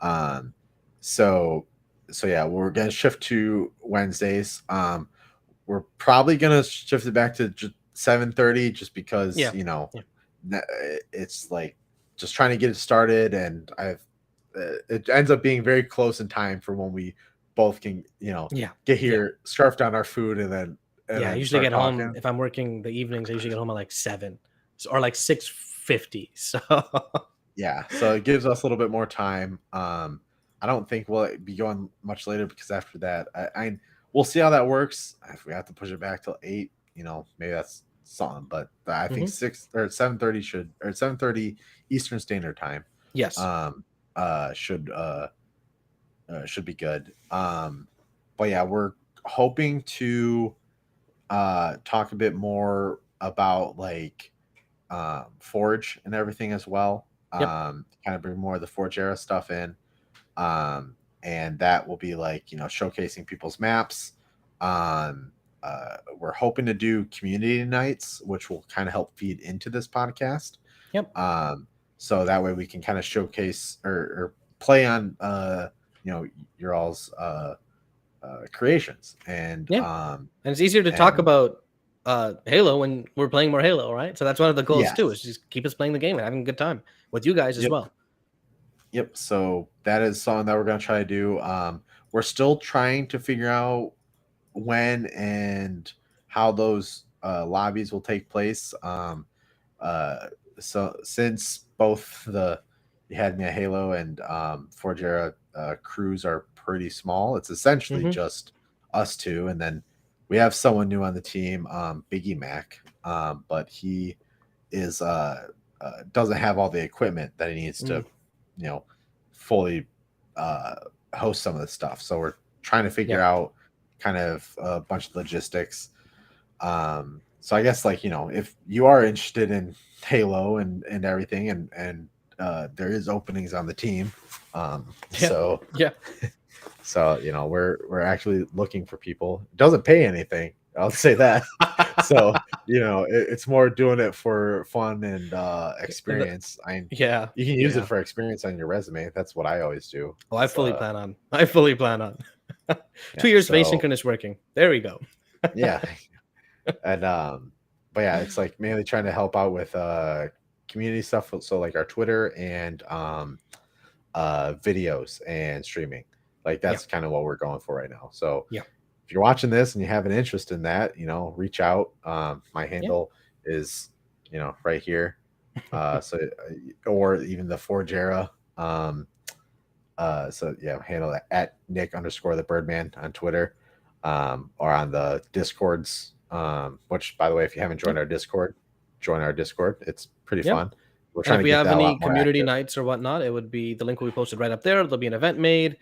Um, so so yeah, we're gonna shift to Wednesdays. We're probably gonna shift it back to 7:30, just because Yeah. Yeah. it's like just trying to get it started, and it ends up being very close in time for when we both can Yeah. get Yeah. here, scarf down our food, and Yeah, I then usually start get home talking. if I'm working the evenings. I usually get home at like 7 or like 6:50. So Yeah, so it gives us a little bit more time. I don't think we'll be going much later because after that, we'll see how that works. If we have to push it back till 8, maybe that's something. But I think Mhm. 7:30 7:30 Eastern Standard Time, Yes. um, should be good. But yeah, we're hoping to talk a bit more about like Forge and everything as well. Yep. Kind of bring more of the Forge era stuff in. And that will be like, showcasing people's maps. We're hoping to do community nights, which will kind of help feed into this podcast. Yep. So that way we can kind of showcase or play on, your all's creations Yeah. And it's easier to talk and about Halo when we're playing more Halo, right? So that's one of the goals too, is yes, just keep us playing the game and having a good time with you guys as yep. well. Yep. So that is something that we're going to try to do. We're still trying to figure out when and how those lobbies will take place. Uh, so since both the you had me at Halo and Forgera crews are pretty small, it's essentially Hmm. just us two, and then we have someone new on the team, Biggie Mac, but he is doesn't have all the equipment that he needs Mm. to, you know, fully uh, host some of this stuff. So we're trying to figure Yep. out kind of a bunch of logistics. So I guess like, if you are interested in Halo and everything, and there is openings on the team. So we're actually looking for people. It doesn't pay anything, I'll say that. So it's more doing it for fun and experience. You can use it for experience on your resume. That's what I always do. I fully plan on 2 years of asynchronous working. There we go. Yeah. And but yeah, it's like mainly trying to help out with community stuff, so like our Twitter and videos and streaming. Like that's kind of what we're going for right now. So if you're watching this and you have an interest in that, reach out. My handle is right here. So or even the YHMAH handle at Nick_the_Birdman on Twitter, or on the Discords, which, by the way, if you haven't joined our Discord, join our Discord. It's pretty fun. We're trying to get that a lot more active. If we have any community nights or whatnot, it would be the link will be posted right up there. There'll be an event made,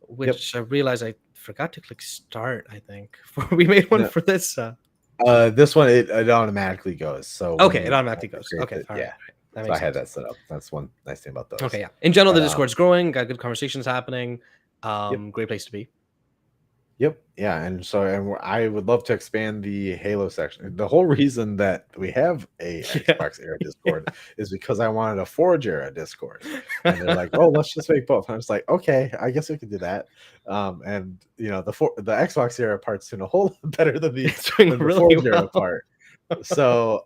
which I realized I forgot to click start. I think we made one for this. This one it automatically goes. So it automatically goes. Okay, all right. So I had that set up. That's one nice thing about those. Okay, yeah. In general, the Discord's growing. Got good conversations happening. Great place to be. Yep. Yeah. And so I would love to expand the Halo section. The whole reason that we have a XboxEra Discord is because I wanted a YHMAH Discord. And they're like, oh, let's just make both. And I was like, okay, I guess we could do that. And the XboxEra part's doing a whole lot better than the YHMAH part. So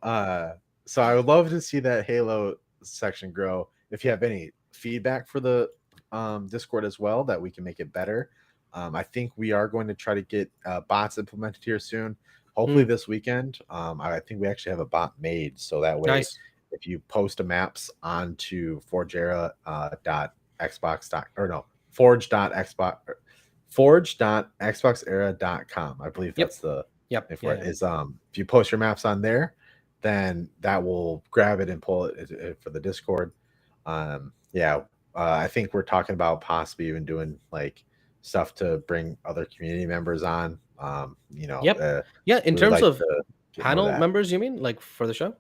so I would love to see that Halo section grow. If you have any feedback for the Discord as well, that we can make it better. I think we are going to try to get bots implemented here soon. Hopefully this weekend. I think we actually have a bot made, so that way, if you post a maps onto forge.xboxera.com. I believe that's the is. If you post your maps on there, then that will grab it and pull it for the Discord. I think we're talking about possibly even doing like stuff to bring other community members on. In terms of panel members, you mean, like for the show?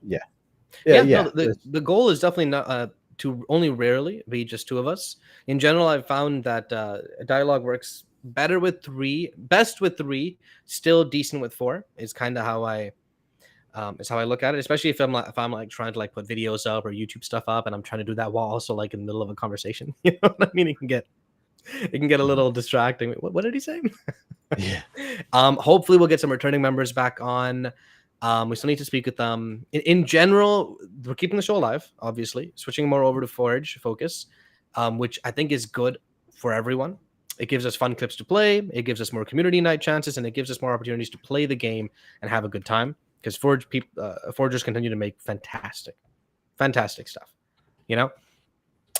The goal is definitely not to only rarely be just two of us. In general, I've found that dialogue works better with three, best with three, still decent with four is kind of how I look at it, especially if I'm like trying to like put videos up or YouTube stuff up, and I'm trying to do that while also like in the middle of a conversation. You know what I mean? It can get a little distracting. What did he say? Hopefully we'll get some returning members back on. We still need to speak with them. In general, we're keeping the show alive, obviously, switching more over to Forge focus, which I think is good for everyone. It gives us fun clips to play. It gives us more community night chances, and it gives us more opportunities to play the game and have a good time. Because Forgers continue to make fantastic stuff,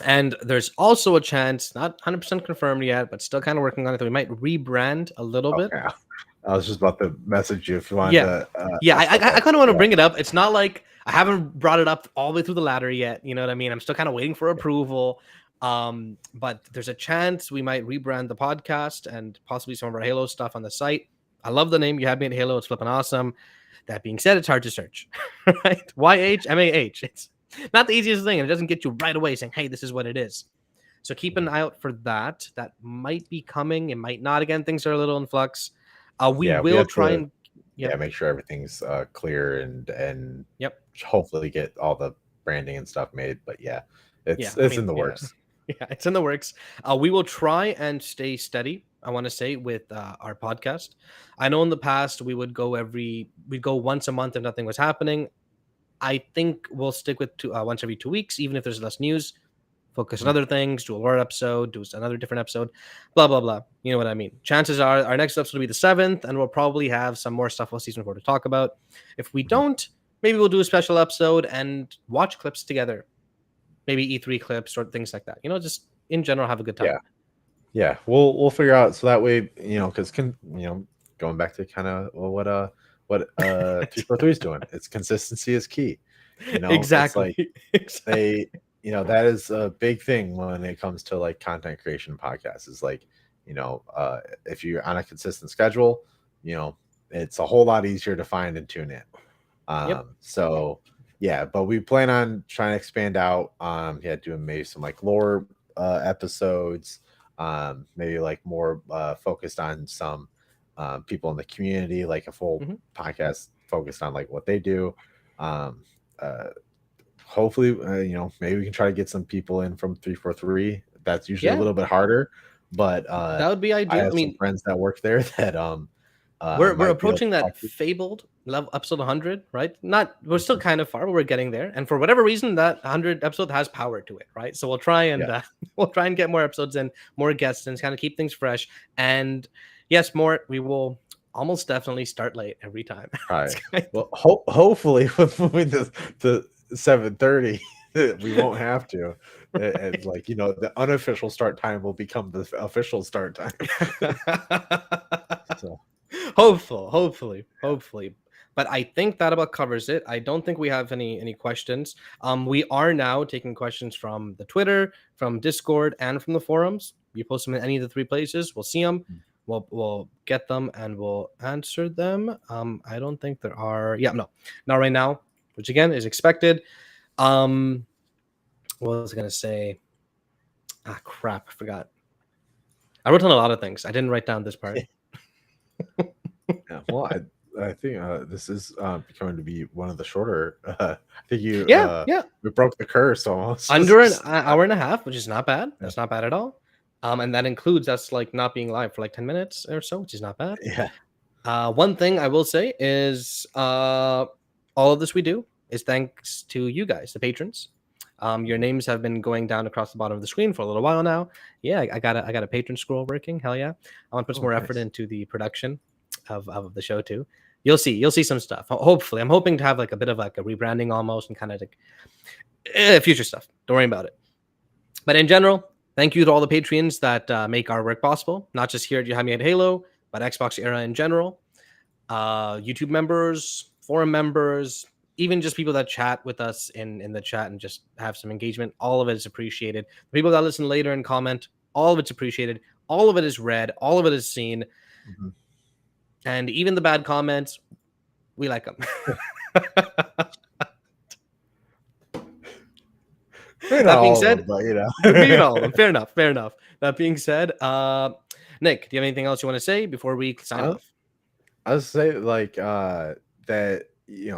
And there's also a chance, not 100% confirmed yet, but still kind of working on it, that we might rebrand a little bit. I was just about to message you if you wanted to. I kind of want to bring it up. It's not like I haven't brought it up all the way through the ladder yet. You know what I mean? I'm still kind of waiting for approval. But there's a chance we might rebrand the podcast and possibly some of our Halo stuff on the site. I love the name. You had me at Halo. It's flipping awesome. That being said, it's hard to search, right? YHMAH. It's not the easiest thing, and it doesn't get you right away saying, hey, this is what it is. So keep an eye out for that. That might be coming. It might not. Again, things are a little in flux. We will try and make sure everything's clear and hopefully get all the branding and stuff made. But it's in the works. Yeah, it's in the works. We will try and stay steady, I want to say, with our podcast. I know in the past we'd go once a month if nothing was happening. I think we'll stick with once every 2 weeks, even if there's less news. Focus on other things, do a lore episode, do another different episode, blah, blah, blah. You know what I mean? Chances are our next episode will be the 7th, and we'll probably have some more stuff with Season 4 to talk about. If we don't, maybe we'll do a special episode and watch clips together. Maybe E3 clips or things like that. Just in general, have a good time. Yeah. We'll figure out so that way, because going back to kind of what 243 is doing. It's consistency is key. Exactly. That is a big thing when it comes to like content creation podcasts. Is like if you're on a consistent schedule, it's a whole lot easier to find and tune in. Yep. So yeah, but we plan on trying to expand out. Doing maybe some like lore episodes, maybe like more focused on some people in the community, like a full podcast focused on like what they do. Um, Hopefully, maybe we can try to get some people in from 343. That's usually a little bit harder, but that would be I ideal. have some friends that work there that we're might be able approaching to that talk to. fabled level episode 100, right? We're still kind of far, but we're getting there. And for whatever reason, that 100 episode has power to it, right? So we'll try and Yeah. we'll try and get more episodes and more guests and kind of keep things fresh. And yes, more we will almost definitely start late every time. Right. Well, hopefully, with moving to 7:30, we won't have to. And like the unofficial start time will become the official start time. So. Hopefully. But I think that about covers it. I don't think we have any questions. We are now taking questions from the Twitter, from Discord, and from the forums. You post them in any of the three places, we'll see them. We'll get them and we'll answer them. I don't think there are. Yeah, no, not right now, which again is expected. What was I gonna say? Ah, crap, I forgot. I wrote down a lot of things. I didn't write down this part. Yeah, well, I think this is becoming to be one of the shorter. I think you we broke the curse almost. Under an hour and a half, which is not bad. That's not bad at all. And that includes us like not being live for like 10 minutes or so, which is not bad. Yeah. One thing I will say is all of this we do is thanks to you guys, the patrons. Your names have been going down across the bottom of the screen for a little while now. Yeah, I got a patron scroll working. Hell yeah! I want to put some more effort into the production of the show too. You'll see some stuff. Hopefully, I'm hoping to have like a bit of like a rebranding almost and kind of like future stuff. Don't worry about it. But in general, thank you to all the Patreons that make our work possible. Not just here at YHMAH Halo, but XboxEra in general. YouTube members, forum members, even just people that chat with us in the chat and just have some engagement. All of it is appreciated. The people that listen later and comment, all of it's appreciated. All of it is read. All of it is seen. Mm-hmm. And even the bad comments, we like them. That being said, fair enough. That being said, Nick, do you have anything else you want to say before we sign off? I was say like that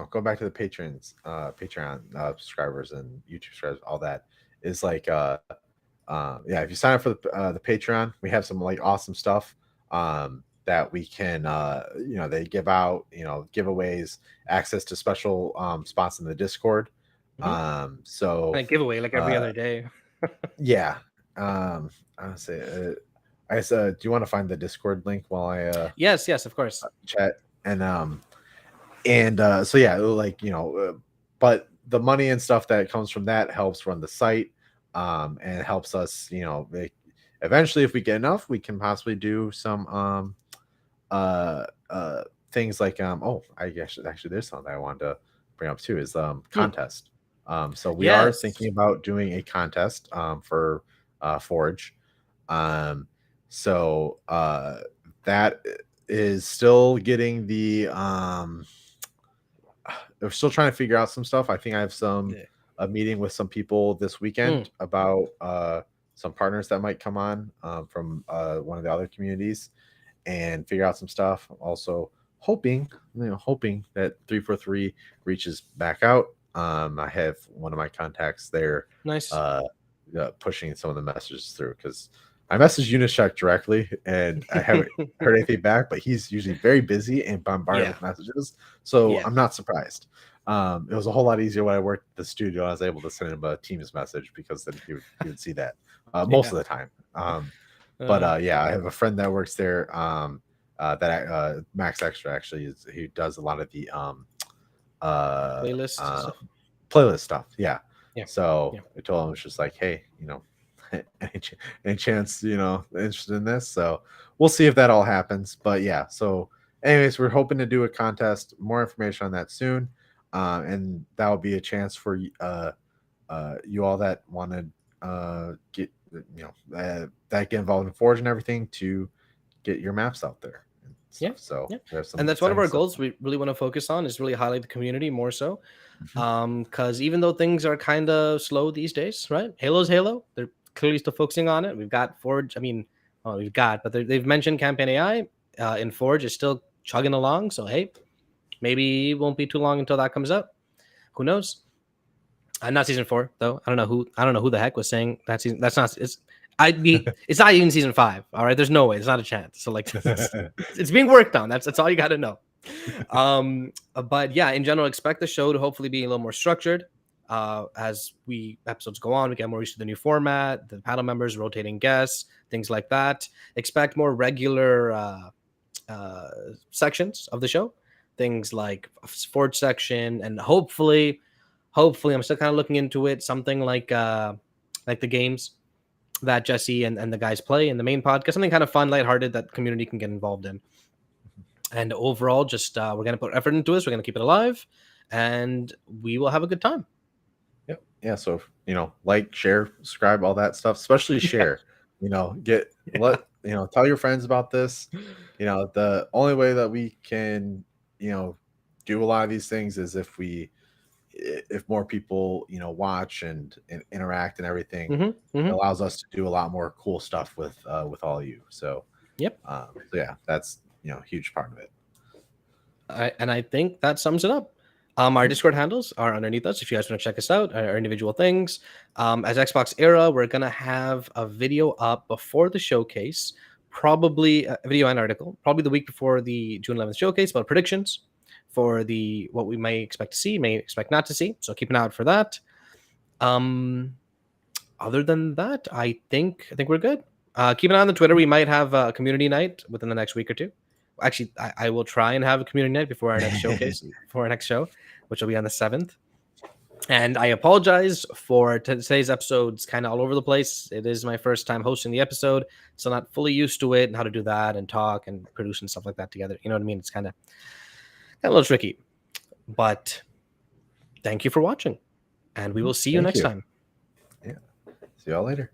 go back to the patrons, Patreon subscribers and YouTube subscribers, all that is like if you sign up for the Patreon, we have some like awesome stuff that we can they give out, giveaways, access to special spots in the Discord. So like giveaway like every other day. Yeah. I would say I guess do you want to find the Discord link while I yes, of course. Chat and so yeah, like but the money and stuff that comes from that helps run the site and it helps us, eventually if we get enough, we can possibly do some things like I guess actually there's something I wanted to bring up too is contest. So we are thinking about doing a contest for Forge. So that is still getting the we're still trying to figure out some stuff. I think I have a meeting with some people this weekend about some partners that might come on from one of the other communities and figure out some stuff. Also hoping that 343 reaches back out. I have one of my contacts there. Nice. Pushing some of the messages through because I messaged Unicheck directly and I haven't heard anything back, but he's usually very busy and bombarded with messages. So I'm not surprised. It was a whole lot easier when I worked at the studio. I was able to send him a Teams message because then he would see that most of the time. But I have a friend that works there Max Extra actually he does a lot of the playlist stuff. Yeah. So I told him it's just like, hey, any chance, interested in this? So we'll see if that all happens. But yeah, so anyways, we're hoping to do a contest. More information on that soon. And that will be a chance for you all that want to that get involved in Forge and everything to get your maps out there. So and that's one of our goals we really want to focus on, is really highlight the community more so. Because even though things are kind of slow these days, right? Halo's Halo, they're clearly still focusing on it. We've got Forge. I mean, but they've mentioned Campaign AI in Forge is still chugging along. So hey, maybe it won't be too long until that comes out. Who knows? Not season 4 though. I don't know who the heck was saying that season. That's not. It's not even season 5. All right, there's no way. There's not a chance. So like, it's being worked on. That's all you got to know. But yeah, in general, expect the show to hopefully be a little more structured. As episodes go on, we get more used to the new format, the panel members, rotating guests, things like that. Expect more regular sections of the show, things like sports section, and hopefully, I'm still kind of looking into it. Something like the games that Jesse and the guys play in the main podcast, something kind of fun, lighthearted that community can get involved in. And overall, just we're going to put effort into this. We're going to keep it alive, and we will have a good time. Yep. Yeah. So, like, share, subscribe, all that stuff, especially share, tell your friends about this. The only way that we can, do a lot of these things is if more people, watch and interact and everything. It allows us to do a lot more cool stuff with all of you. So, that's, a huge part of it. And I think that sums it up. Our Discord handles are underneath us if you guys want to check us out, our individual things. As XboxEra, we're going to have a video up before the showcase, probably a video and article, probably the week before the June 11th showcase, about predictions for what we may expect to see, may expect not to see. So keep an eye out for that. Other than that, I think we're good. Keep an eye on the Twitter. We might have a community night within the next week or two. Actually, I will try and have a community night before our next showcase, before our next show, which will be on the 7th. And I apologize for today's episode's kind of all over the place. It is my first time hosting the episode, so not fully used to it and how to do that and talk and produce and stuff like that together. You know what I mean? It's kind of a little tricky. But thank you for watching, and we will see you next time. Yeah. See y'all later.